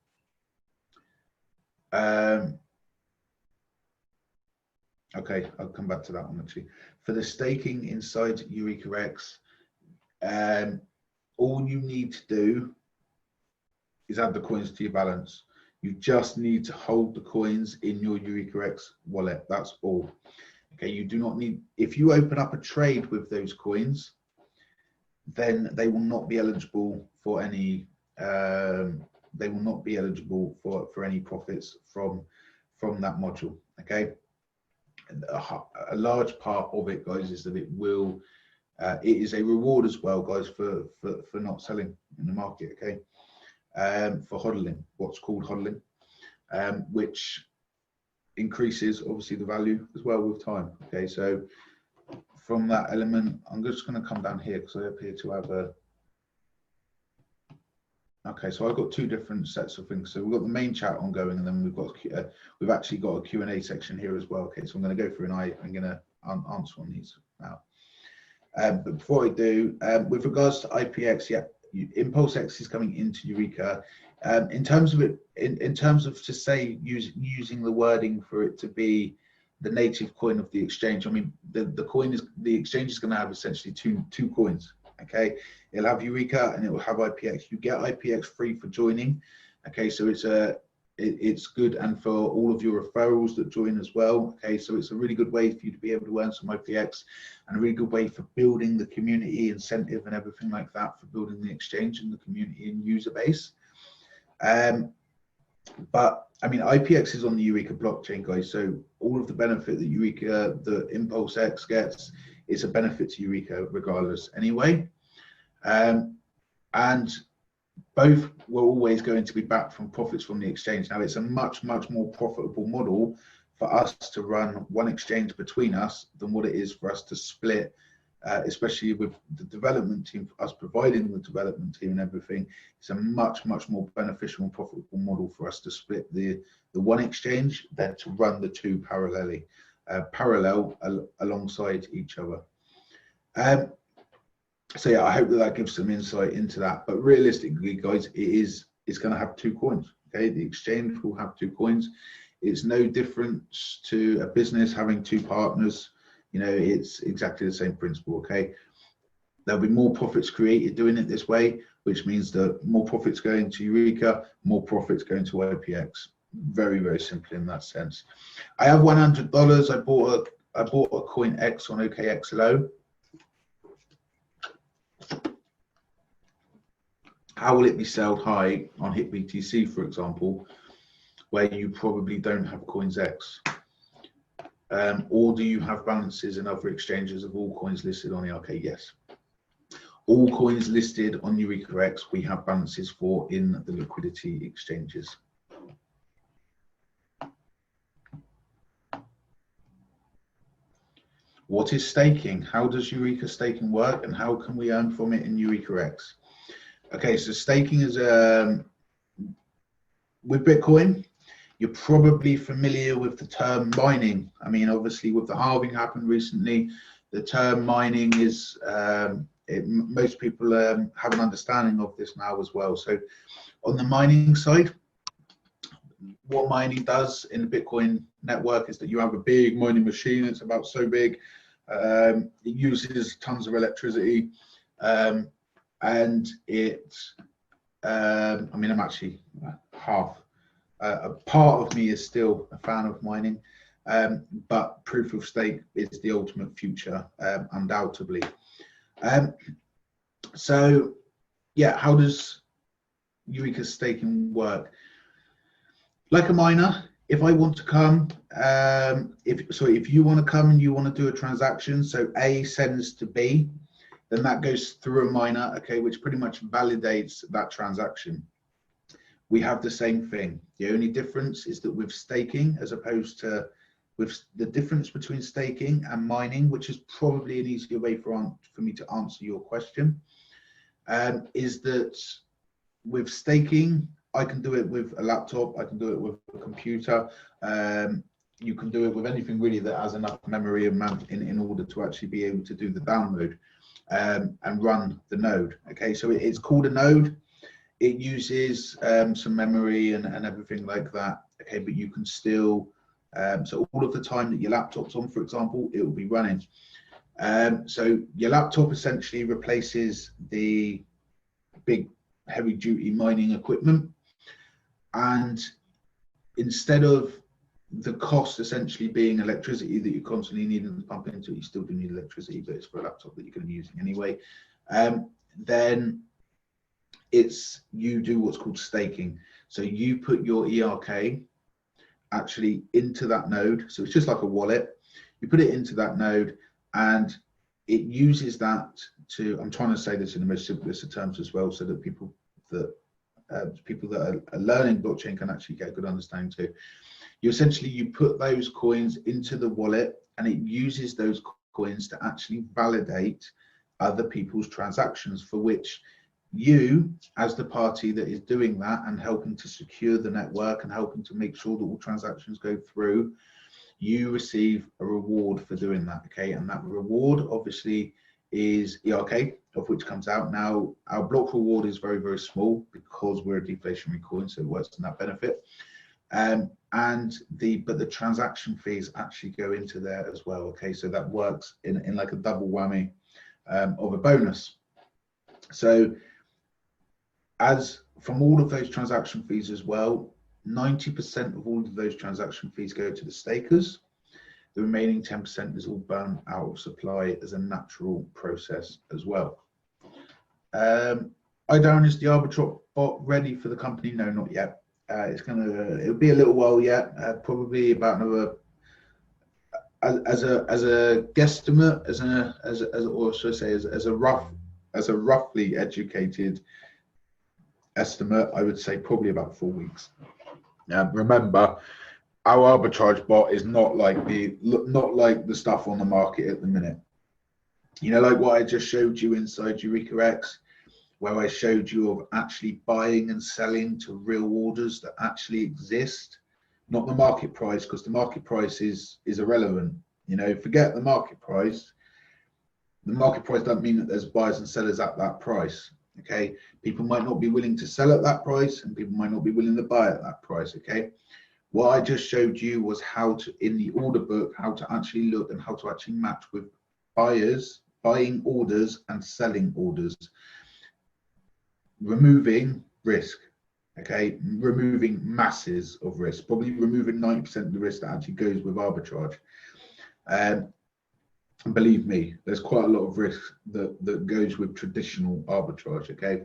okay, I'll come back to that one actually. For the staking inside Eureka X, all you need to do is add the coins to your balance. You just need to hold the coins in your Eureka X wallet. That's all. Okay, you do not need, if you open up a trade with those coins, then they will not be eligible for any for any profits from that module. Okay, a large part of it, guys, is that it is a reward as well, guys, for not selling in the market. Okay, for hodling, what's called hodling, which increases obviously the value as well with time. Okay, so from that element, I'm just going to come down here because I appear to have a. Okay, so I've got two different sets of things. So we've got the main chat ongoing, and then we've actually got a Q&A section here as well. Okay, so I'm going to go through and I'm going to answer on these now. But before I do, with regards to IPX, yeah, Impulse X is coming into Eureka. In terms of it, in terms of to say using the wording for it to be the native coin of the exchange, I mean the exchange is going to have essentially two coins. Okay, it'll have Eureka and it will have IPX. You get IPX free for joining. Okay, so it's good, and for all of your referrals that join as well. Okay, so it's a really good way for you to be able to earn some IPX, and a really good way for building the community incentive and everything like that, for building the exchange and the community and user base. But I mean, IPX is on the Eureka blockchain, guys, so all of the benefit that Eureka, the Impulse X gets, is a benefit to Eureka regardless anyway. And both were always going to be backed from profits from the exchange. Now it's a much more profitable model for us to run one exchange between us than what it is for us to split, especially with the development team, us providing the development team and everything. It's a much more beneficial and profitable model for us to split the one exchange than to run the two parallel alongside each other. So yeah, I hope that gives some insight into that. But realistically, guys, it's going to have two coins. Okay, the exchange will have two coins. It's no different to a business having two partners. You know, it's exactly the same principle. Okay, there'll be more profits created doing it this way, which means that more profits going to Eureka, more profits going to IPX. Very simple in that sense. I have $100. I bought a coin X on OKXLO. How will it be sold high on HitBTC, for example, where you probably don't have coins X? Or do you have balances in other exchanges of all coins listed on the RK? Yes. All coins listed on Eureka X, we have balances for in the liquidity exchanges. What is staking? How does Eureka staking work, and how can we earn from it in Eureka X? Okay, so staking is with Bitcoin. You're probably familiar with the term mining. I mean, obviously, with the halving happened recently, the term mining is most people have an understanding of this now as well. So, on the mining side, what mining does in the Bitcoin network is that you have a big mining machine. It's about so big. It uses tons of electricity. And it, I mean, I'm actually half a part of me is still a fan of mining, but proof of stake is the ultimate future, undoubtedly. So yeah, how does Eureka staking work? Like a miner, if I want to come, if you want to come and you want to do a transaction, so A sends to B, then that goes through a miner, okay, which pretty much validates that transaction. We have the same thing. The only difference is that with staking, as opposed to with the difference between staking and mining, which is probably an easier way for me to answer your question, is that with staking, I can do it with a laptop, I can do it with a computer, you can do it with anything really that has enough memory in order to actually be able to do the download and run the node. Okay, so it's called a node. It uses some memory and everything like that. Okay, but you can still, so all of the time that your laptop's on, for example, it will be running. So your laptop essentially replaces the big heavy duty mining equipment, and instead of the cost essentially being electricity that you're constantly needing to pump into, you still do need electricity, but it's for a laptop that you're going to be using anyway. Then you do what's called staking. So you put your ERK actually into that node. So it's just like a wallet. You put it into that node, and it uses that to, I'm trying to say this in the most simplest of terms as well, so that people that are learning blockchain can actually get a good understanding too. You put those coins into the wallet, and it uses those coins to actually validate other people's transactions, for which you, as the party that is doing that and helping to secure the network and helping to make sure that all transactions go through, you receive a reward for doing that. Okay, and that reward obviously is ERK, of which comes out. Now, our block reward is very, very small because we're a deflationary coin, so it works in that benefit. But the transaction fees actually go into there as well. Okay, so that works in like a double whammy of a bonus. So as from all of those transaction fees as well, 90% of all of those transaction fees go to the stakers. The remaining 10% is all burned out of supply as a natural process as well. Darren, is the Arbitron bot ready for the company? No, not yet. It'll be a little while yet, probably about another, as a guesstimate, as a roughly educated estimate, I would say probably about 4 weeks. Remember, our arbitrage bot is not like the stuff on the market at the minute. You know, like what I just showed you inside Eureka X, where I showed you of actually buying and selling to real orders that actually exist, not the market price, because the market price is irrelevant. You know, forget the market price. The market price doesn't mean that there's buyers and sellers at that price. Okay, people might not be willing to sell at that price, and people might not be willing to buy at that price. Okay, what I just showed you was how to, in the order book, how to actually look and how to actually match with buyers, buying orders and selling orders, removing risk. Okay, removing masses of risk, probably removing 90% of the risk that actually goes with arbitrage. And believe me, there's quite a lot of risk that goes with traditional arbitrage. Okay,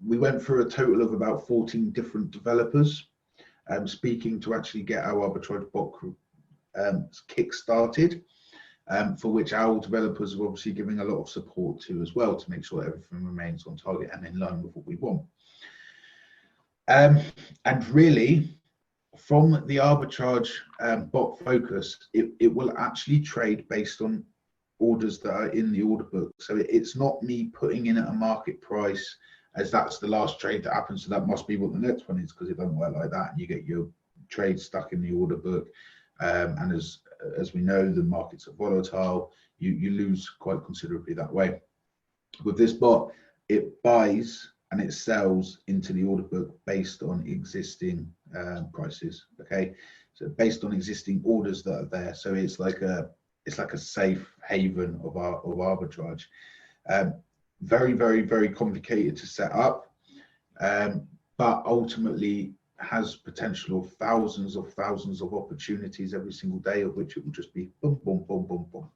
we went through a total of about 14 different developers speaking to actually get our arbitrage bot kick-started, for which our developers are obviously giving a lot of support to as well, to make sure everything remains on target and in line with what we want. And really, from the arbitrage bot focus, it will actually trade based on orders that are in the order book. So it's not me putting in at a market price as that's the last trade that happens, so that must be what the next one is, because it doesn't work like that. And you get your trade stuck in the order book. And as we know, the markets are volatile. You lose quite considerably that way. With this bot, it buys and it sells into the order book based on existing prices. Okay, so based on existing orders that are there. So it's like a safe haven of arbitrage. Very, very, very complicated to set up, but ultimately has potential of thousands of opportunities every single day, of which it will just be boom, boom, boom, boom, boom.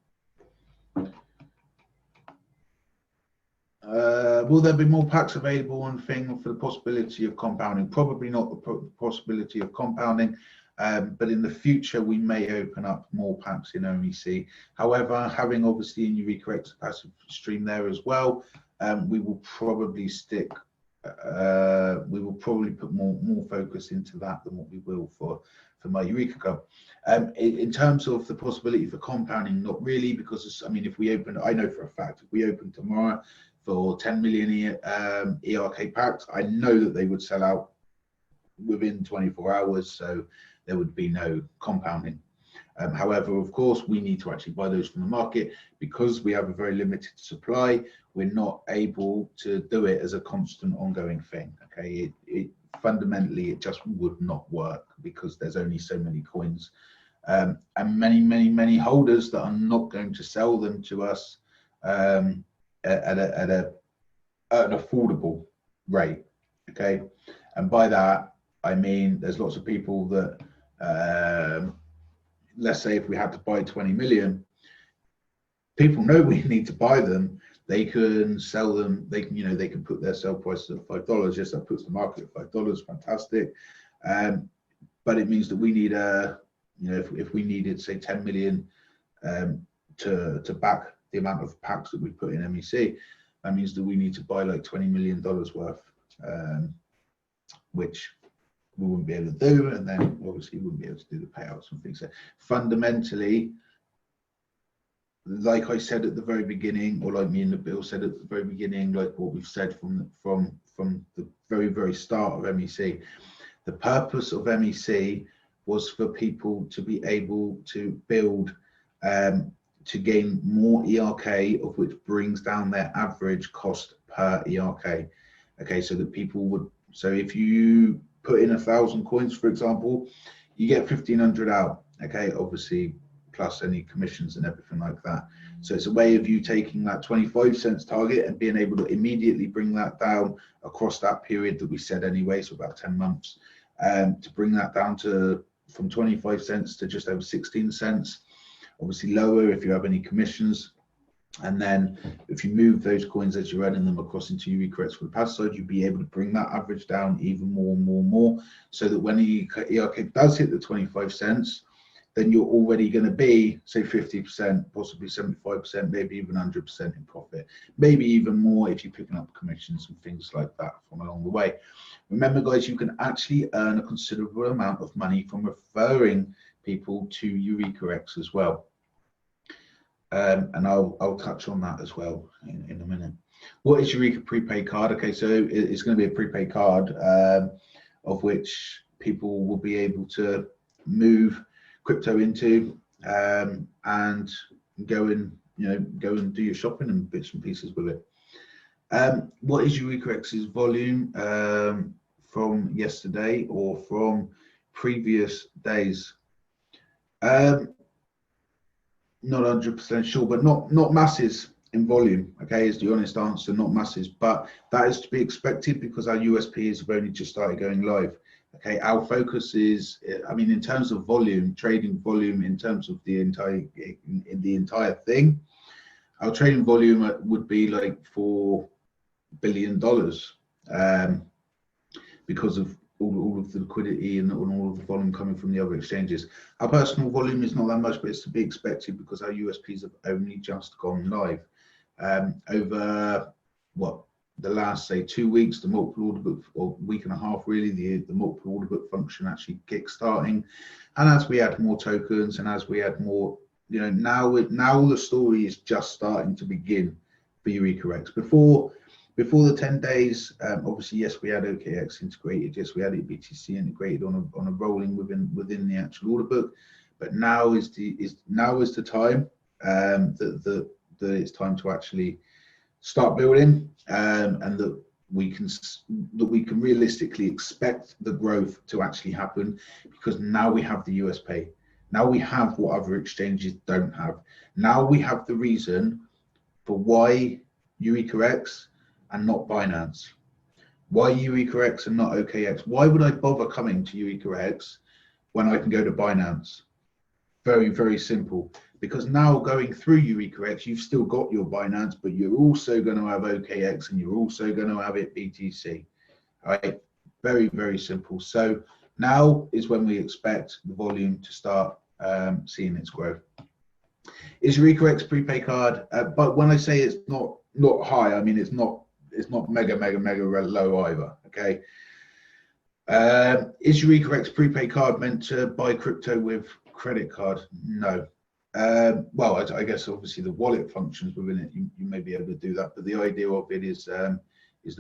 Will there be more packs available on thing for the possibility of compounding? Probably not the possibility of compounding, but in the future we may open up more packs in OEC. However, having obviously in Eureka X passive stream there as well, we will probably put more focus into that than what we will for my Eureka Cup. In terms of the possibility for compounding, not really, because I mean, if we open, I know for a fact, if we open tomorrow for 10 million ERK packs, I know that they would sell out within 24 hours, so there would be no compounding. However, of course, we need to actually buy those from the market because we have a very limited supply. We're not able to do it as a constant ongoing thing. Okay, fundamentally it just would not work because there's only so many coins, and many holders that are not going to sell them to us at an affordable rate. Okay, and by that I mean there's lots of people that let's say if we had to buy 20 million, people know we need to buy them. They can sell them. They can, they can put their sell price at $5. Yes, that puts the market at $5. Fantastic. But it means that we need if we needed say 10 million to back the amount of packs that we put in MEC, that means that we need to buy like $20 million worth, which we wouldn't be able to do, and then obviously we wouldn't be able to do the payouts and things. So fundamentally, like I said at the very beginning, or like me and Bill said at the very beginning, like what we've said from the very start of MEC, the purpose of MEC was for people to be able to build to gain more ERK, of which brings down their average cost per ERK. Okay, so that people would, so if you put in 1,000 coins, for example, you get 1,500 out. Okay, obviously plus any commissions and everything like that. So it's a way of you taking that 25 cents target and being able to immediately bring that down across that period that we said anyway, so about 10 months, to bring that down to from 25 cents to just over 16 cents. Obviously lower if you have any commissions. And then if you move those coins as you're adding them across into Eureka X for the pass side, you'll be able to bring that average down even more, so that when the ERK does hit the 25 cents, then you're already going to be, say, 50%, possibly 75%, maybe even 100% in profit, maybe even more if you're picking up commissions and things like that from along the way. Remember, guys, you can actually earn a considerable amount of money from referring people to Eureka X as well. And I'll touch on that as well in a minute. What is Eureka prepaid card? Okay, so it's going to be a prepaid card of which people will be able to move crypto into and go and do your shopping and bits and pieces with it. What is Eureka X's volume from yesterday or from previous days? Not 100% sure, but not masses in volume. Okay, is the honest answer. Not masses, but that is to be expected because our USPs have only just started going live. Okay, our focus is, I mean, in terms of volume, trading volume, in terms of the entire thing, our trading volume would be like $4 billion because of all of the liquidity and all of the volume coming from the other exchanges. Our personal volume is not that much, but it's to be expected because our USPs have only just gone live. Over what, the last, say, 2 weeks, the multiple order book, or week and a half really, the multiple order book function actually kick-starting. And as we add more tokens and as we add more, now the story is just starting to begin for Eureka X. Before the 10 days, obviously, yes, we had OKX integrated, yes, we had BTC integrated on a rolling within the actual order book, but now is the time that it's time to actually start building, and that we can realistically expect the growth to actually happen, because now we have the USP. Now we have what other exchanges don't have. Now we have the reason for why Eureka X and not Binance. Why Eureka X and not OKX? Why would I bother coming to Eureka X when I can go to Binance? Very, very simple. Because now going through Eureka X, you've still got your Binance, but you're also going to have OKX and you're also going to have it BTC. All right, very, very simple. So now is when we expect the volume to start seeing its growth. Is Eureka X prepaid card? But when I say it's not high, I mean it's not mega low either. Okay. Is Eureka X prepaid card meant to buy crypto with credit card? No. Well, I guess obviously the wallet functions within it, you may be able to do that, but the idea of it is that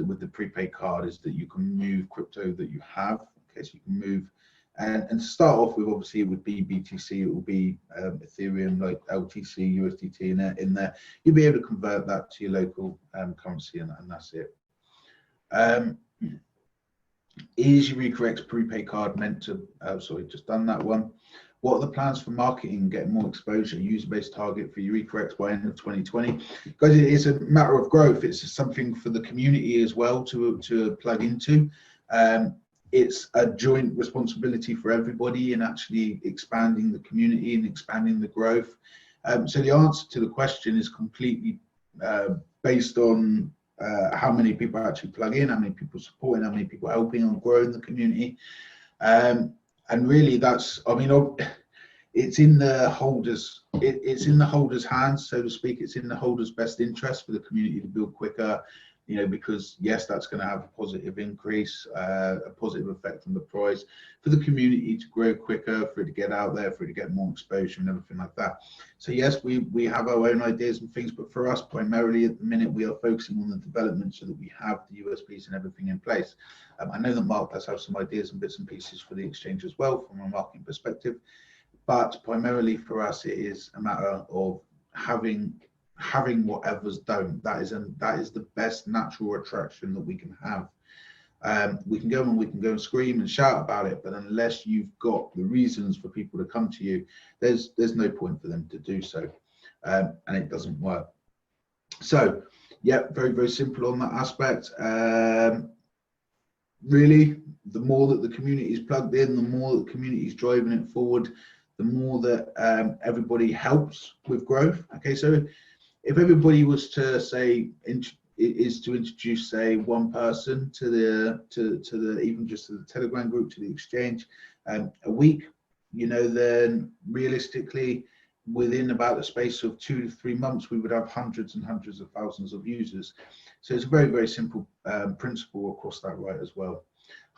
with the prepaid card is that you can move crypto that you have. Okay, so you can move, and to start off with, obviously it would be BTC, it will be Ethereum, like LTC, USDT in there. You'll be able to convert that to your local currency, and that's it. Is Eureka X prepaid card meant to? Sorry, just done that one. What are the plans for marketing, getting more exposure, user-based target for Eureka X by end of 2020? Because it is a matter of growth. It's something for the community as well to plug into. It's a joint responsibility for everybody in actually expanding the community and expanding the growth. So the answer to the question is completely based on how many people actually plug in, how many people supporting, how many people helping and growing the community. And really, that's, I mean, it's in the holders, it's in the holders' hands, so to speak. It's in the holders' best interest for the community to build quicker, you know, because yes, that's going to have a positive increase, a positive effect on the price, for the community to grow quicker, for it to get out there, for it to get more exposure and everything like that. So yes, we have our own ideas and things, but for us, primarily at the minute, we are focusing on the development so that we have the USPs and everything in place. I know that Mark does have some ideas and bits and pieces for the exchange as well from a marketing perspective, but primarily for us, it is a matter of having what others don't. That is the best natural attraction that we can have. We can go and scream and shout about it, but unless you've got the reasons for people to come to you, there's no point for them to do so, and it doesn't work. So yeah, very, very simple on that aspect. Really, the more that the community is plugged in, the more that the community is driving it forward, the more that everybody helps with growth. Okay, so if everybody was to say introduce, say, one person to the even just to the Telegram group, to the exchange, a week, you know, then realistically within about the space of 2 to 3 months, we would have hundreds and hundreds of thousands of users. So it's a very, very simple principle across that right as well.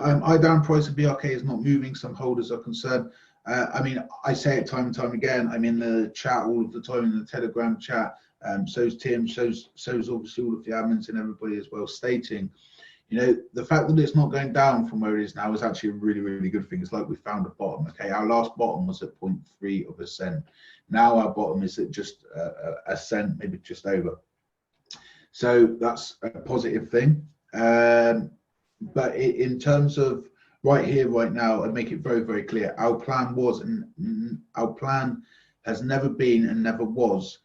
IDAM price of BRK is not moving. Some holders are concerned. I mean, I say it time and time again. I'm in the chat all of the time, in the Telegram chat. So's Tim, so's obviously all of the admins and everybody as well, stating, you know, the fact that it's not going down from where it is now is actually a really, really good thing. It's like we found a bottom. Okay, our last bottom was at 0.3 of a cent. Now our bottom is at just a cent, maybe just over. So that's a positive thing. But in terms of right here, right now, I'd make it very, very clear. Our plan was, and our plan has never been and never was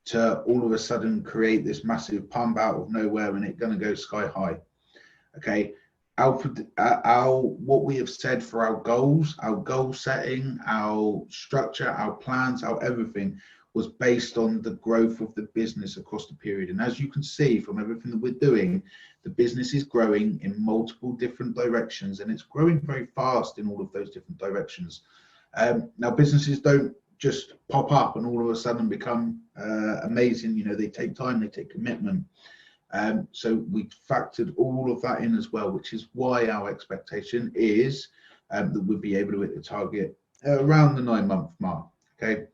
to all of a sudden create this massive pump out of nowhere and it's going to go sky high. Okay, what we have said for our goals, our goal setting, our structure, our plans, our everything was based on the growth of the business across the period. And as you can see from everything that we're doing, the business is growing in multiple different directions, and it's growing very fast in all of those different directions. Now, businesses don't just pop up and all of a sudden become amazing. You know, they take time, they take commitment. So we factored all of that in as well, which is why our expectation is that we'll be able to hit the target around the 9-month mark. Okay,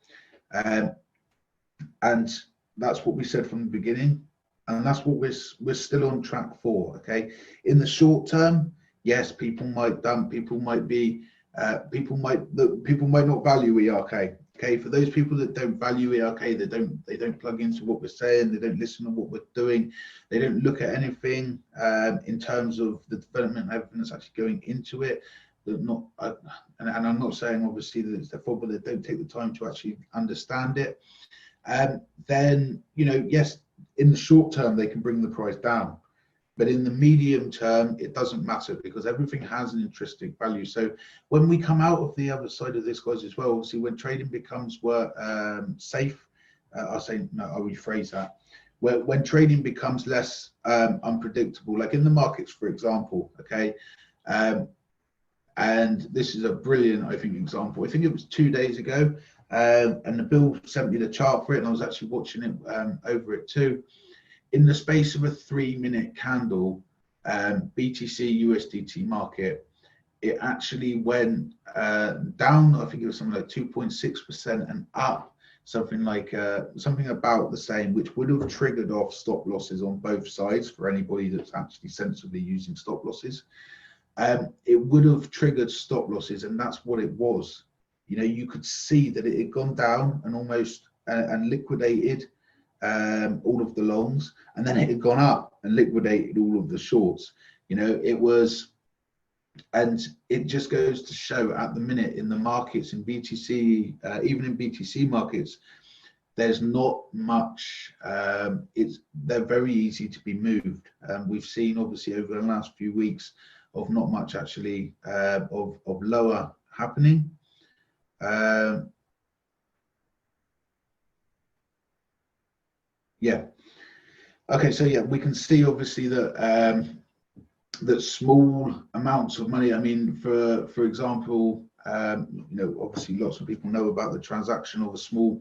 and that's what we said from the beginning, and that's what we're still on track for. Okay, in the short term, yes, people might dump, people might not value ERK. Okay, for those people that don't value ERK, they don't plug into what we're saying, they don't listen to what we're doing, they don't look at anything in terms of the development and everything that's actually going into it. They're not, and I'm not saying obviously that it's their fault, but they don't take the time to actually understand it. Then, you know, yes, in the short term they can bring the price down. But in the medium term, it doesn't matter because everything has an intrinsic value. So when we come out of the other side of this, guys, as well, obviously when trading becomes safe, I'll say, no, I'll rephrase that. When trading becomes less unpredictable, like in the markets, for example, okay, and this is a brilliant, I think, example. I think it was 2 days ago, and the Bill sent me the chart for it, and I was actually watching it over it too. In the space of a 3-minute candle, BTC USDT market, it actually went down. I think it was something like 2.6% and up something like something about the same, which would have triggered off stop losses on both sides for anybody that's actually sensibly using stop losses. It would have triggered stop losses, and that's what it was. You know, you could see that it had gone down and almost and liquidated all of the longs, and then it had gone up and liquidated all of the shorts. You know, it was, and it just goes to show at the minute in the markets in BTC, even in BTC markets, there's not much. They're very easy to be moved. We've seen obviously over the last few weeks of not much actually of lower happening. Yeah. Okay, so yeah, we can see obviously that that small amounts of money. I mean, for example, you know, obviously lots of people know about the transaction of a small,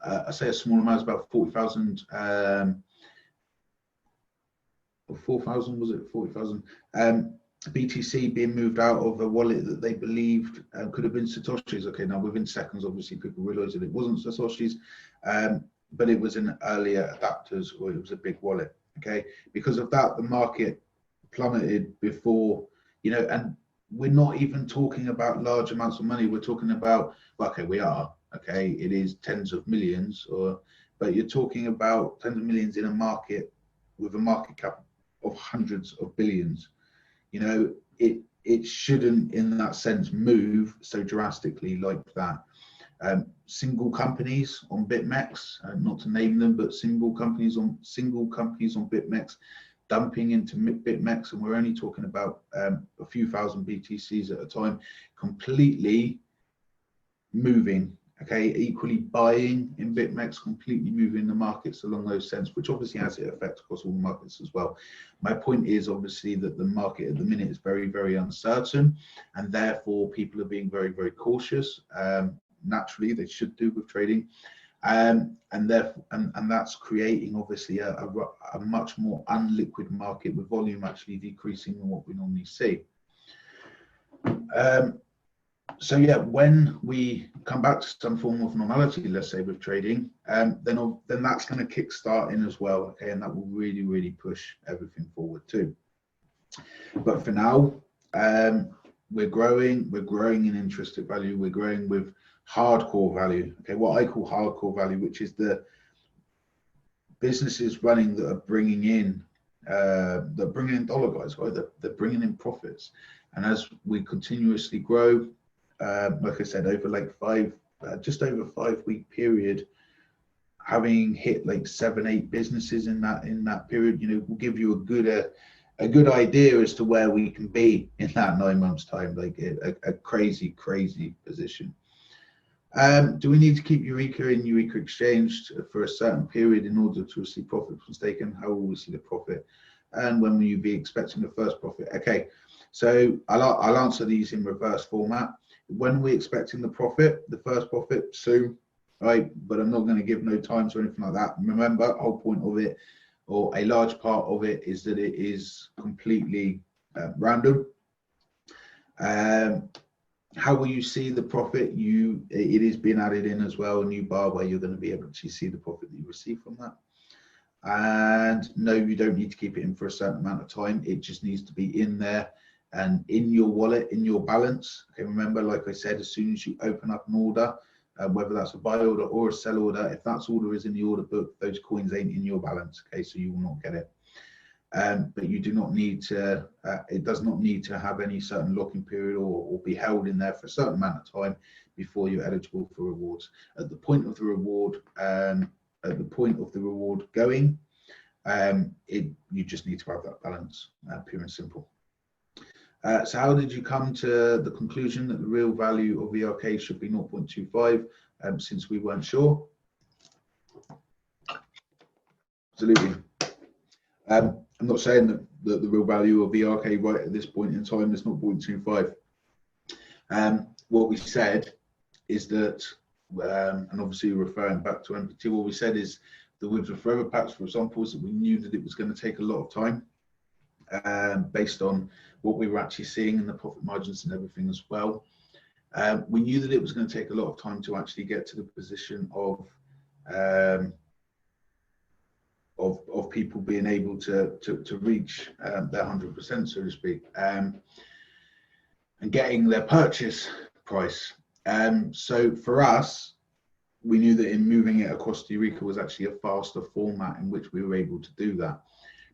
I say a small amount, about 40,000. 4,000 was it? 40,000 BTC being moved out of a wallet that they believed could have been Satoshi's. Okay, now within seconds, obviously people realized that it wasn't Satoshi's, but it was an earlier adapters, or it was a big wallet. Okay, because of that, the market plummeted before, you know, and we're not even talking about large amounts of money. We're talking about, well, okay, we are, okay, it is tens of millions, but you're talking about tens of millions in a market with a market cap of hundreds of billions. You know, it shouldn't in that sense move so drastically like that. Single companies on BitMEX, not to name them, but single companies on BitMEX dumping into BitMEX, and we're only talking about a few thousand BTCs at a time, completely moving. Okay, equally buying in BitMEX, completely moving the markets along those sense, which obviously has an effect across all the markets as well. My point is obviously that the market at the minute is very, very uncertain, and therefore people are being very, very cautious. Naturally, they should do with trading, and that's creating obviously a much more unliquid market with volume actually decreasing than what we normally see. So yeah, when we come back to some form of normality, let's say with trading, then that's going to kickstart in as well, okay, and that will really, really push everything forward too. But for now, we're growing in intrinsic value, we're growing with hardcore value, okay, what I call hardcore value, which is the businesses running that are bringing in dollar, guys, right? They're bringing in profits, and as we continuously grow. Like I said, over like just over 5 week period, having hit like 7-8 businesses in that period, you know, will give you a good idea as to where we can be in that 9 months time, like a crazy position. Do we need to keep Eureka in Eureka Exchange for a certain period in order to receive profit from staking? How will we see the profit? And when will you be expecting the first profit? Okay, so I'll answer these in reverse format. When are we expecting the first profit? Soon, right? But I'm not going to give no times or anything like that. Remember, the whole point of it, or a large part of it, is that it is completely random. How will you see the profit? It is being added in as well, a new bar where you're going to be able to see the profit that you receive from that. And no, you don't need to keep it in for a certain amount of time. It just needs to be in there and in your wallet, in your balance. Okay, remember, like I said, as soon as you open up an order, whether that's a buy order or a sell order, if that order is in the order book, those coins ain't in your balance. Okay, so you will not get it. But you do not need to, it does not need to have any certain locking period or be held in there for a certain amount of time before you're eligible for rewards. At the point of the reward, going, You just need to have that balance, pure and simple. So how did you come to the conclusion that the real value of ERK should be 0.25, since we weren't sure? Absolutely. I'm not saying that the real value of ERK right at this point in time is 0.25. What we said is that, and obviously referring back to MPT, what we said is that with the forever packs, for example, is that we knew that it was going to take a lot of time, based on what we were actually seeing in the profit margins and everything as well. We knew that it was going to take a lot of time to actually get to the position of people being able to reach their 100%, so to speak, and getting their purchase price. So for us, we knew that in moving it across to Eureka was actually a faster format in which we were able to do that,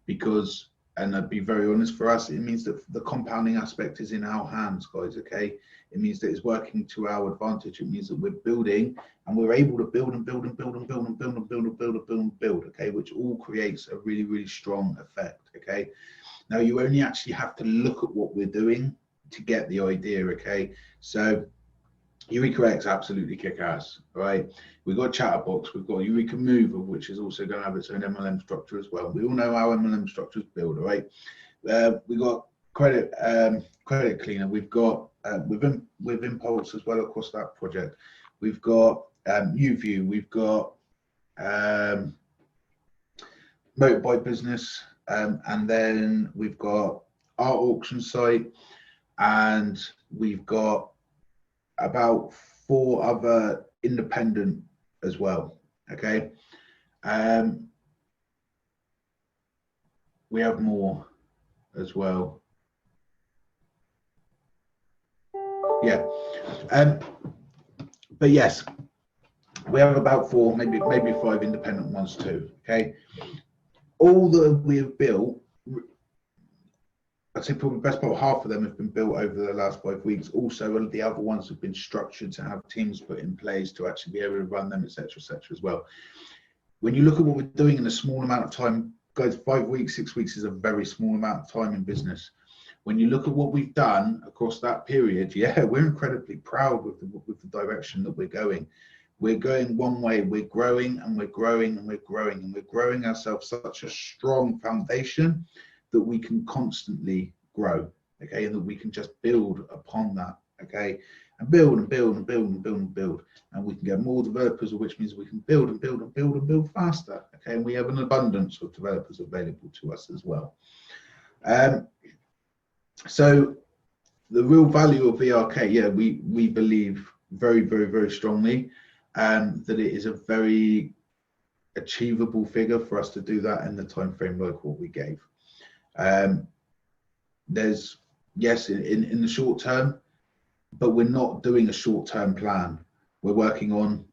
because, and I'd be very honest, for us, it means that the compounding aspect is in our hands, guys, okay? It means that it's working to our advantage. It means that we're building and we're able to build and build and build and build and build and build and build and build and build, okay? Which all creates a really, really strong effect, okay? Now, you only actually have to look at what we're doing to get the idea, okay? So Eureka X absolutely kick ass, right? We've got Chatterbox, we've got Eureka Mover, which is also going to have its own MLM structure as well. We all know how MLM structures build, right? We've got credit cleaner, we've got with Impulse as well across that project. We've got UView, we've got motorbike business, and then we've got our auction site, and we've got about 4 other independent as well, okay? We have more as well. Yeah, but yes, we have about 4, maybe 5 independent ones too, okay? All that we have built, I'd say probably best part, half of them have been built over the last 5 weeks. Also, the other ones have been structured to have teams put in place to actually be able to run them, etc., as well. When you look at what we're doing in a small amount of time, guys, 5 weeks, 6 weeks is a very small amount of time in business. When you look at what we've done across that period, yeah, we're incredibly proud with the direction that we're going. We're going one way, we're growing and we're growing and we're growing and we're growing ourselves such a strong foundation that we can constantly grow, okay, and that we can just build upon that, okay, and build and build and build and build and build, and we can get more developers, which means we can build and build and build and build faster, okay, and we have an abundance of developers available to us as well. So the real value of ERK, yeah, we believe very, very, very strongly that it is a very achievable figure for us to do that in the time frame like what we gave. There's, yes, in the short term, but we're not doing a short-term plan. We're working on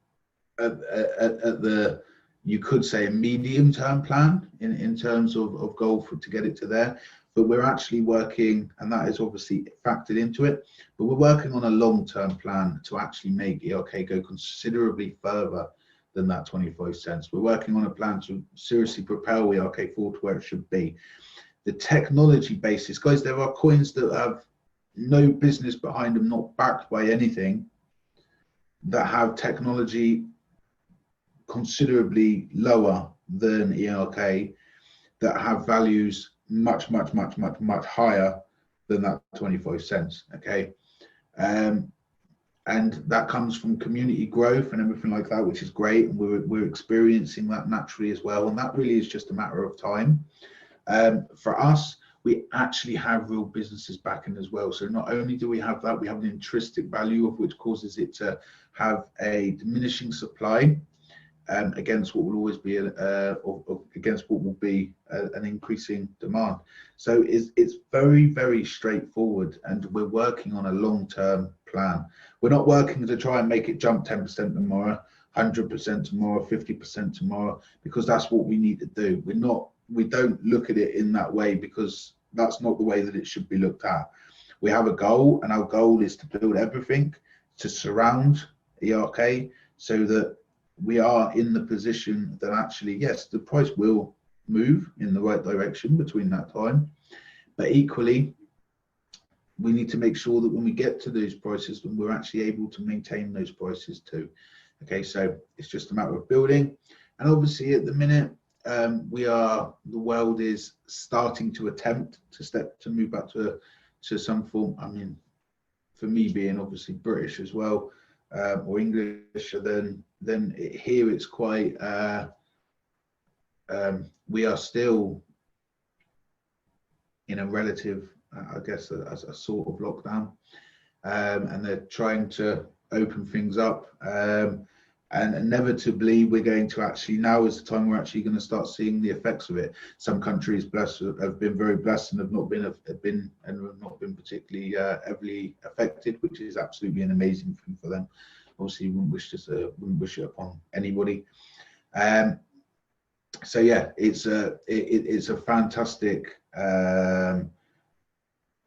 at the, you could say, a medium-term plan in terms of goal to get it to there, but we're actually working, and that is obviously factored into it, but we're working on a long-term plan to actually make ERK go considerably further than that 25 cents. We're working on a plan to seriously propel ERK forward to where it should be. The technology basis, guys, there are coins that have no business behind them, not backed by anything, that have technology considerably lower than ERK, that have values much higher than that 25 cents, okay? And that comes from community growth and everything like that, which is great, and we're experiencing that naturally as well, and that really is just a matter of time. For us, we actually have real businesses backing as well. So not only do we have that, we have an intrinsic value of which causes it to have a diminishing supply against what will always be against what will be an increasing demand. So it's very, very straightforward, and we're working on a long-term plan. We're not working to try and make it jump 10% tomorrow, 100% tomorrow, 50% tomorrow, because that's what we need to do. We don't look at it in that way, because that's not the way that it should be looked at. We have a goal, and our goal is to build everything to surround ERK so that we are in the position that actually, yes, the price will move in the right direction between that time. But equally, we need to make sure that when we get to those prices, then we're actually able to maintain those prices too. Okay, so it's just a matter of building. And obviously at the minute, the world is starting to attempt to move back to some form. I mean, for me being obviously British as well, or English, then here it's quite, we are still in a relative, I guess, a sort of lockdown, and they're trying to open things up, and inevitably we're going to actually, now is the time we're actually going to start seeing the effects of it. Some countries have been very blessed and have not been particularly heavily affected, which is absolutely an amazing thing for them. Obviously, wouldn't wish it upon anybody. So yeah, it's a fantastic.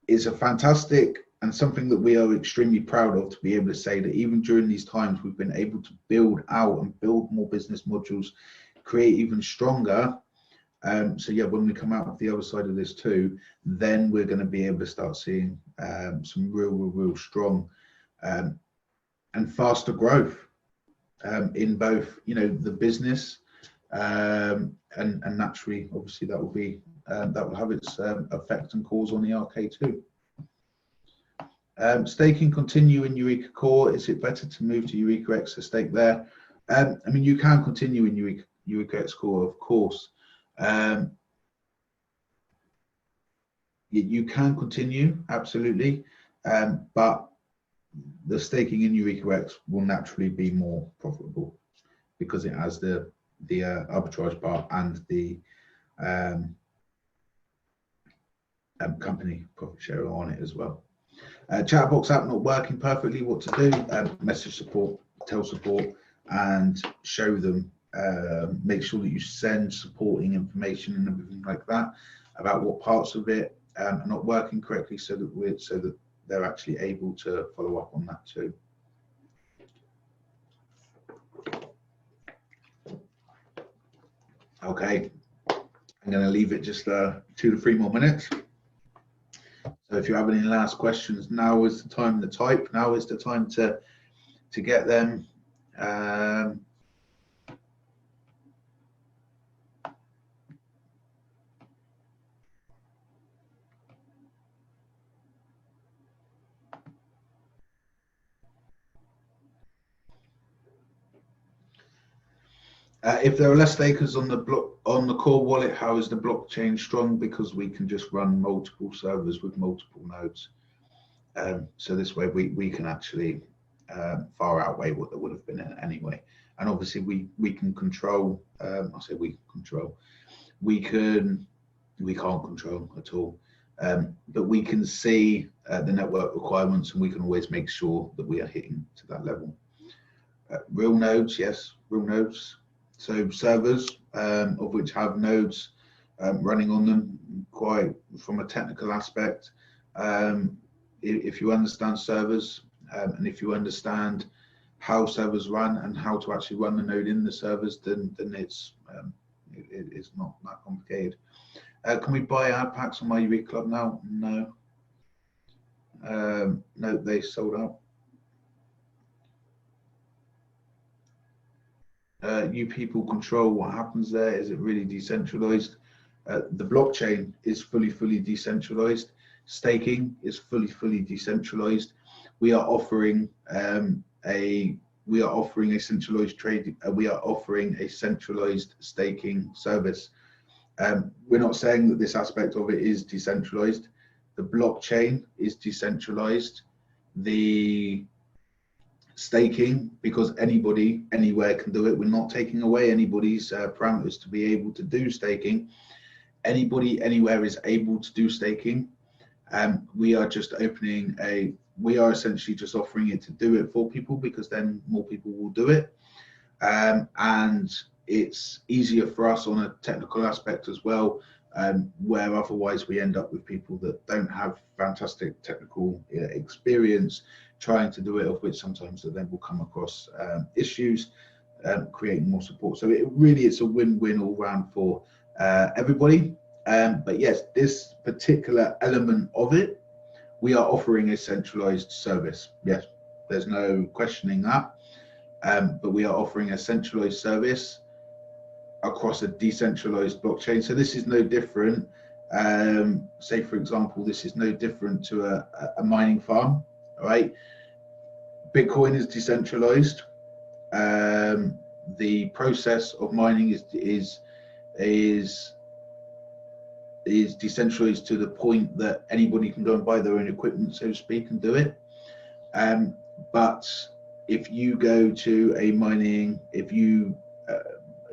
It's a fantastic and something that we are extremely proud of, to be able to say that even during these times, we've been able to build out and build more business modules, create even stronger. So yeah, when we come out of the other side of this too, then we're going to be able to start seeing some real strong and faster growth in both, the business, and naturally, obviously, that will have its effect and cause on the arcade too. Staking continue in Eureka Core. Is it better to move to Eureka X to stake there? I mean, you can continue in Eureka X Core, of course. You can continue, absolutely, but the staking in Eureka X will naturally be more profitable because it has the arbitrage part and the company profit share on it as well. Chatbox app not working perfectly. What to do? Message support, tell support, and show them. Make sure that you send supporting information and everything like that about what parts of it are not working correctly, so that they're actually able to follow up on that too. Okay, I'm going to leave it just 2 to 3 more minutes. So if you have any last questions, now is the time to type. Now is the time to get them. If there are less stakers on the core wallet, how is the blockchain strong? Because we can just run multiple servers with multiple nodes. So this way we can actually far outweigh what there would have been anyway. And obviously we can control. I say we control. We can't control at all, but we can see the network requirements, and we can always make sure that we are hitting to that level. Real nodes, yes, real nodes. So servers of which have nodes running on them, quite from a technical aspect. If you understand servers and if you understand how servers run and how to actually run the node in the servers, then it's not that complicated. Can we buy ad packs on my Eureka Club now? No. No, they sold out. You people control what happens there. Is it really decentralized? The blockchain is fully decentralized. Staking is fully decentralized. We are offering a centralized trade. We are offering a centralized staking service. We're not saying that this aspect of it is decentralized. The blockchain is decentralized. The staking, because anybody anywhere can do it. We're not taking away anybody's parameters to be able to do staking. Anybody anywhere is able to do staking. We are just we are essentially just offering it to do it for people, because then more people will do it. And it's easier for us on a technical aspect as well, where otherwise we end up with people that don't have fantastic technical experience trying to do it, of which sometimes then will come across issues, creating more support. So it's a win-win all round for everybody. But yes, this particular element of it, we are offering a centralized service. Yes, there's no questioning that. But we are offering a centralized service across a decentralized blockchain. So this is no different. Say, for example, this is no different to a mining farm, right? Bitcoin is decentralized. The process of mining is decentralized to the point that anybody can go and buy their own equipment, so to speak, and do it. But if you go to a mining, if you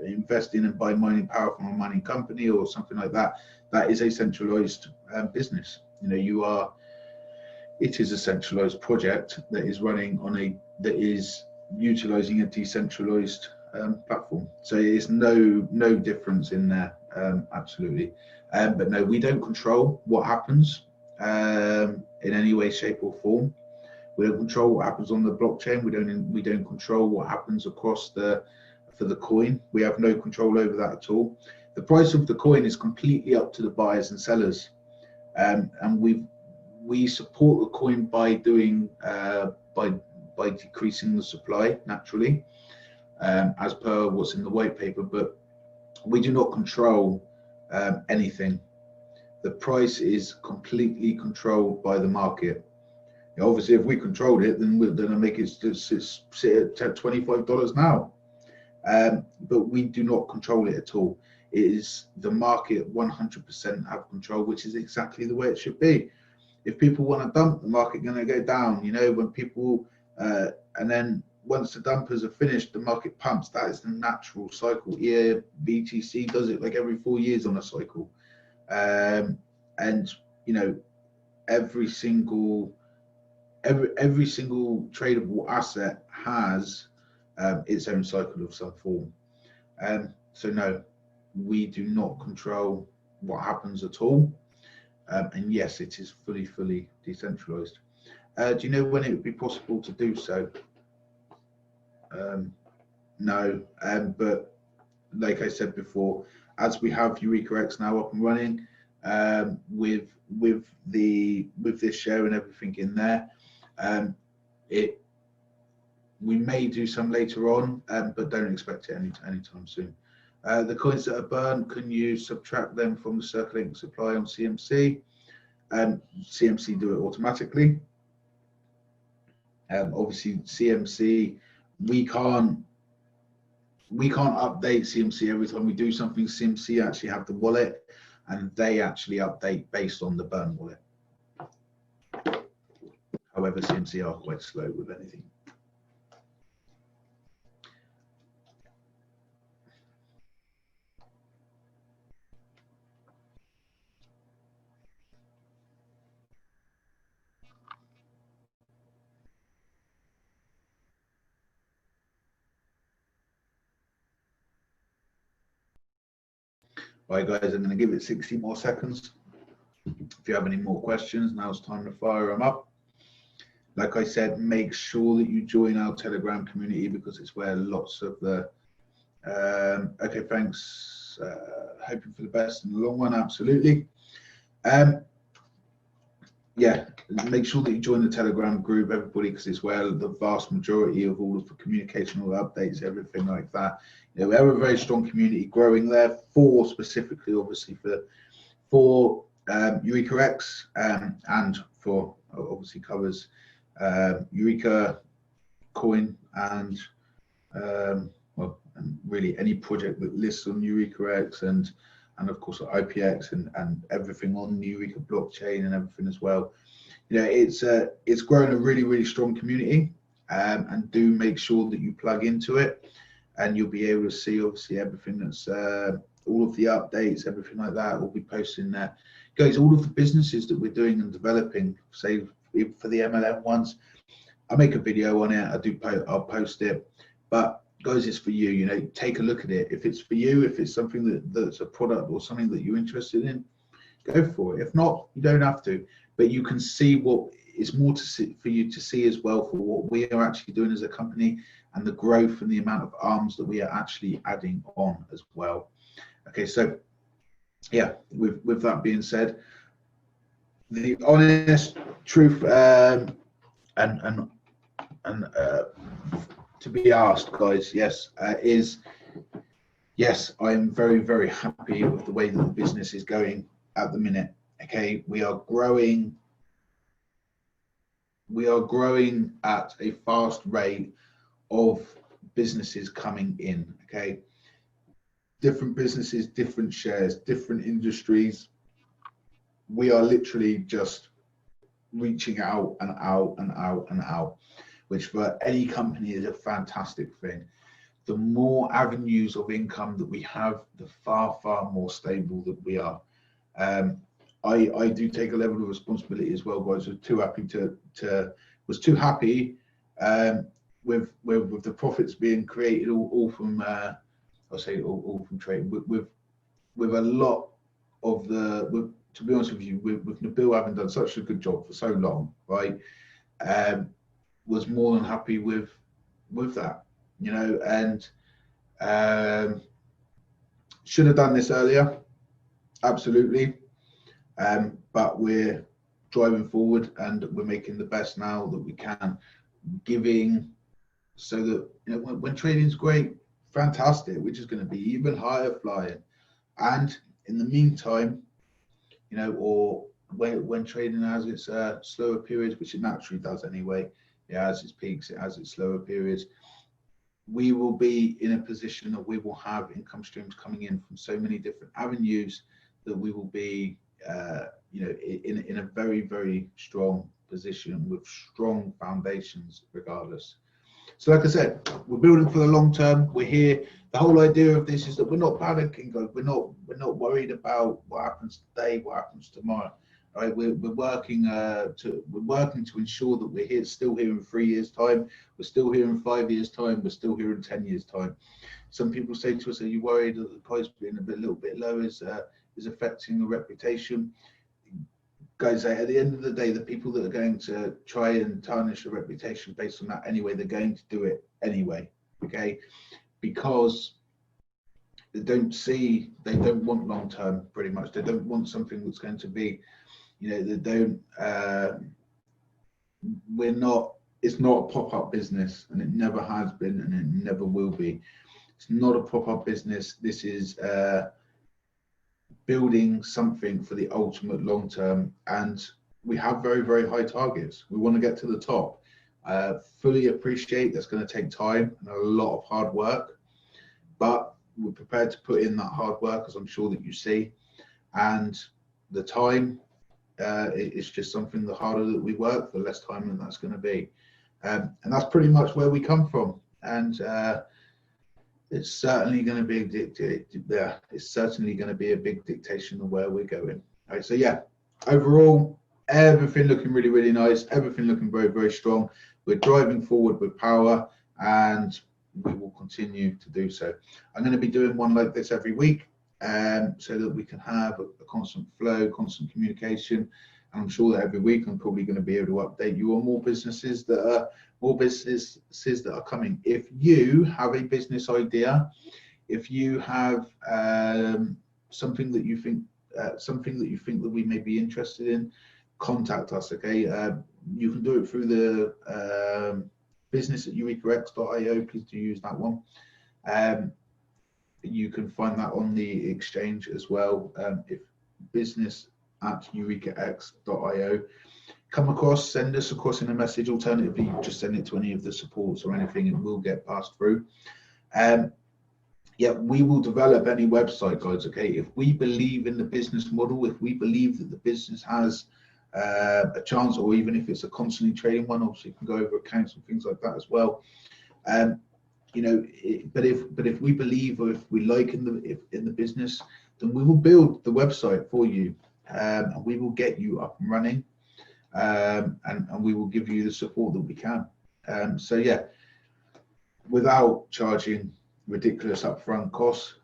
invest in and buy mining power from a mining company or something like that, that is a centralized business. It is a centralized project that is running on that is utilizing a decentralized platform. So it's no difference in there, absolutely. But no, we don't control what happens in any way, shape, or form. We don't control what happens on the blockchain. We don't control what happens across for the coin. We have no control over that at all. The price of the coin is completely up to the buyers and sellers, and we support the coin by doing by decreasing the supply naturally, as per what's in the white paper. But we do not control anything. The price is completely controlled by the market. Obviously, if we controlled it, then I make it sit at $25 now. But we do not control it at all. It is the market 100% have control, which is exactly the way it should be. If people want to dump, the market going to go down. When people and then once the dumpers are finished, the market pumps. That is the natural cycle. BTC does it like every 4 years on a cycle, and every single tradable asset has its own cycle of some form. So no, we do not control what happens at all. And yes, it is fully decentralized. Do you know when it would be possible to do so? No, but like I said before, as we have Eureka X now up and running, with this share and everything in there, we may do some later on, but don't expect it anytime soon. The coins that are burned, can you subtract them from the circulating supply on CMC? CMC do it automatically. Obviously, CMC, we can't update CMC every time we do something. CMC actually have the wallet, and they actually update based on the burn wallet. However, CMC are quite slow with anything. Right, guys, I'm going to give it 60 more seconds. If you have any more questions, now it's time to fire them up. Like I said, make sure that you join our Telegram community, because it's where lots of the okay, thanks, hoping for the best in the long run. Absolutely. Yeah, make sure that you join the Telegram group, everybody, because it's where the vast majority of all of the communication, all the updates, everything like that. We have a very strong community growing there, specifically obviously for Eureka X, and for obviously covers Eureka coin and well, and really any project that lists on Eureka X and of course IPX and everything on the Eureka blockchain and everything as well. It's grown a really strong community, and do make sure that you plug into it, and you'll be able to see obviously everything that's all of the updates, everything like that will be posted in there. Guys, all of the businesses that we're doing and developing, say for the MLM ones, I make a video on it, I'll post it, but guys, it's for you. Take a look at it. If it's for you, if it's something that's a product or something that you're interested in, go for it. If not, you don't have to, but you can see what is more to see, for you to see as well, for what we are actually doing as a company and the growth and the amount of arms that we are actually adding on as well. Okay, so yeah, with that being said, the honest truth, and to be asked, guys, yes, is yes, I am very, very happy with the way that the business is going at the minute. Okay, we are growing. We are growing at a fast rate of businesses coming in. Okay, different businesses, different shares, different industries. We are literally just reaching out and out and out and out, which for any company is a fantastic thing. The more avenues of income that we have, the far, far more stable that we are. Um, I do take a level of responsibility as well, guys. Was too happy with the profits being created all from I'll say all from trading with a lot of to be honest with you, with Nabil having done such a good job for so long, right? Was more than happy with that, you know, and should have done this earlier, absolutely. But we're driving forward and we're making the best now that we can, giving so that, you know, when trading's great, fantastic, which is going to be even higher flying. And in the meantime, you know, or when trading has its slower periods, which it naturally does anyway, it has its peaks, it has its slower periods, we will be in a position that we will have income streams coming in from so many different avenues that we will be, you know, in a very, very strong position with strong foundations regardless. So like I said, we're building for the long term. We're here. The whole idea of this is that we're not panicking, guys. We're not worried about what happens today, what happens tomorrow. Right? We're working to ensure that we're here, still here in 3 years' time. We're still here in 5 years' time. We're still here in 10 years' time. Some people say to us, "Are you worried that the price being little bit low is affecting the reputation?" Guys, at the end of the day, the people that are going to try and tarnish a reputation based on that anyway, they're going to do it anyway, okay? Because they don't want long term, pretty much. They don't want something that's going to be, you know, they don't, it's not a pop-up business, and it never has been, and it never will be. It's not a pop-up business. This is building something for the ultimate long term, and we have very, very high targets. We want to get to the top. Fully appreciate that's going to take time and a lot of hard work, but we're prepared to put in that hard work, as I'm sure that you see. And the time, it's just something, the harder that we work, the less time that that's going to be. And that's pretty much where we come from. And it's certainly going to be it's certainly going to be a big dictation of where we're going. All right, so yeah, overall, everything looking really, really nice. Everything looking very, very strong. We're driving forward with power, and we will continue to do so. I'm going to be doing one like this every week, so that we can have a constant flow, constant communication. And I'm sure that every week I'm probably going to be able to update you on more businesses that are coming. If you have a business idea, if you have something that you think that we may be interested in, contact us. Okay, you can do it through the business at eurekax.io. Please do use that one. You can find that on the exchange as well. If business at eurekax.io, come across, send us across in a message. Alternatively, just send it to any of the supports or anything, it will get passed through. Yeah, we will develop any website, guys. Okay, if we believe in the business model, if we believe that the business has a chance, or even if it's a constantly trading one, obviously you can go over accounts and things like that as well. You know, but if we believe, or if we like in the business, then we will build the website for you, and we will get you up and running, and we will give you the support that we can. So yeah, without charging ridiculous upfront costs,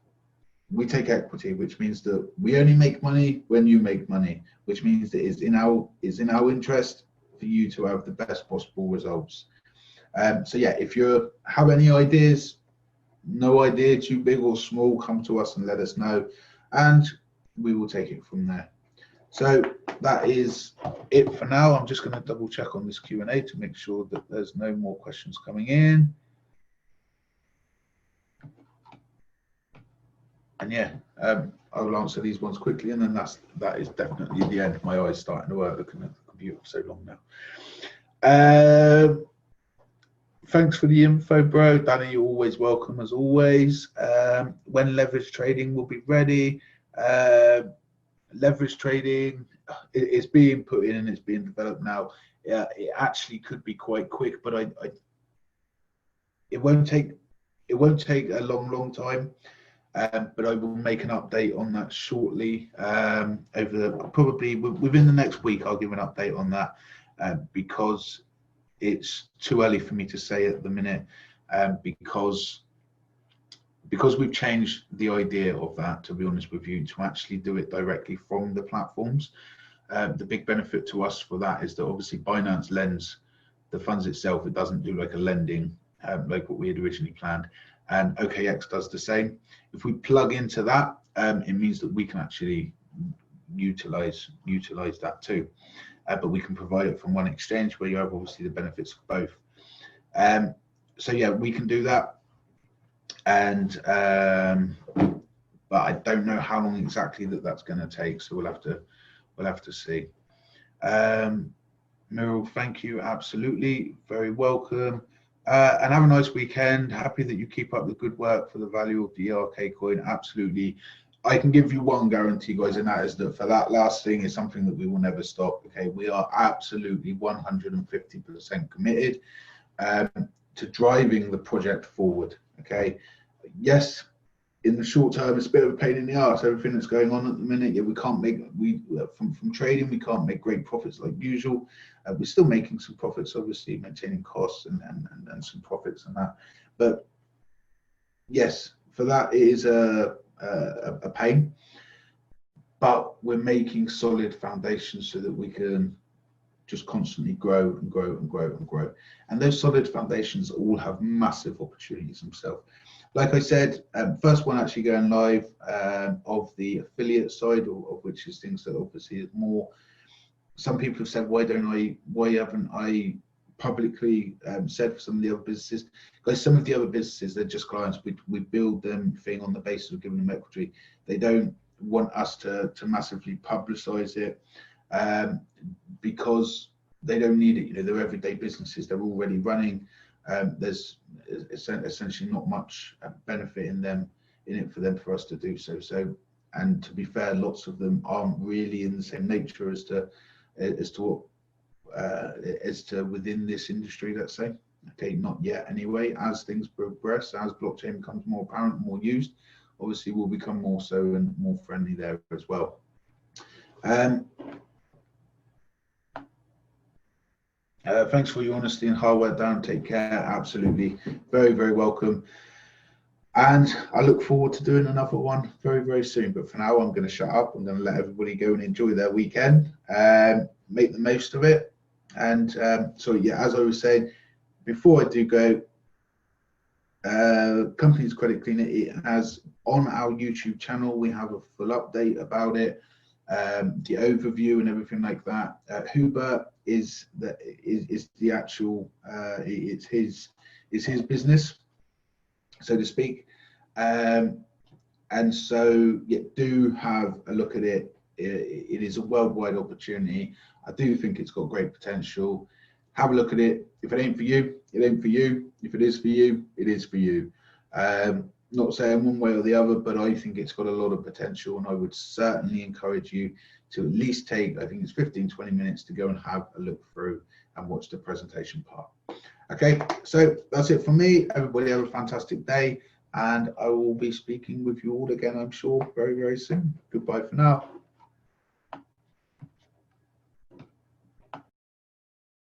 we take equity, which means that we only make money when you make money, which means that it's in our interest for you to have the best possible results. So yeah, if you have any ideas, no idea, too big or small, come to us and let us know. And we will take it from there. So that is it for now. I'm just going to double check on this Q&A to make sure that there's no more questions coming in. And yeah, I will answer these ones quickly, and then that is definitely the end. My eyes starting to work looking at the computer for so long now. Thanks for the info, bro. Danny, you're always welcome as always. When leverage trading will be ready? Leverage trading is being put in and it's being developed now. Yeah, it actually could be quite quick, but it won't take a long time. But I will make an update on that shortly. Probably within the next week, I'll give an update on that because it's too early for me to say at the minute. Because we've changed the idea of that, to be honest with you, to actually do it directly from the platforms. The big benefit to us for that is that obviously Binance lends the funds itself. It doesn't do like a lending like what we had originally planned. And OKX does the same. If we plug into that, it means that we can actually utilize that too. But we can provide it from one exchange where you have obviously the benefits of both. So yeah, we can do that. And but I don't know how long exactly that's going to take. So we'll have to see. Meryl, thank you. Absolutely, very welcome. And have a nice weekend. Happy that you keep up the good work for the value of the ERK coin. Absolutely. I can give you one guarantee, guys, and that is that for that last thing is something that we will never stop. Okay, we are absolutely 150% committed to driving the project forward. Okay, yes, in the short term, it's a bit of a pain in the arse. Everything that's going on at the minute, yeah, we can't make from trading, we can't make great profits like usual. We're still making some profits, obviously, maintaining costs and some profits and that. But yes, for that it is a pain. But we're making solid foundations so that we can just constantly grow and grow and grow and grow. And those solid foundations all have massive opportunities themselves. Like I said, first one actually going live of the affiliate side, of which is things that obviously is more. Some people have said, why haven't I publicly said for some of the other businesses? Guys, some of the other businesses, they're just clients. We build them thing on the basis of giving them equity. They don't want us to massively publicize it because they don't need it. You know, they're everyday businesses. They're already running. There's essentially not much benefit in it for us to do so. And to be fair, lots of them aren't really in the same nature as to within this industry, let's say. Okay, not yet anyway. As things progress, as blockchain becomes more apparent, more used, obviously we'll become more so and more friendly there as well. Thanks for your honesty and hard work, Dan. Take care. Absolutely. Very, very welcome. And I look forward to doing another one very, very soon. But for now, I'm going to shut up. I'm going to let everybody go and enjoy their weekend, make the most of it. And so, yeah, as I was saying, before I do go, Companies Credit Cleaner, it has on our YouTube channel, we have a full update about it, the overview and everything like that. Hubert is the actual, it's his business, so to speak. And so, yeah, do have a look at it. It is a worldwide opportunity. I do think it's got great potential. Have a look at it. If it ain't for you, it ain't for you. If it is for you, it is for you. Not saying one way or the other, but I think it's got a lot of potential, and I would certainly encourage you to at least take, I think it's 15-20 minutes to go and have a look through and watch the presentation part. Okay, so that's it for me. Everybody have a fantastic day, and I will be speaking with you all again, I'm sure, very, very soon. Goodbye for now.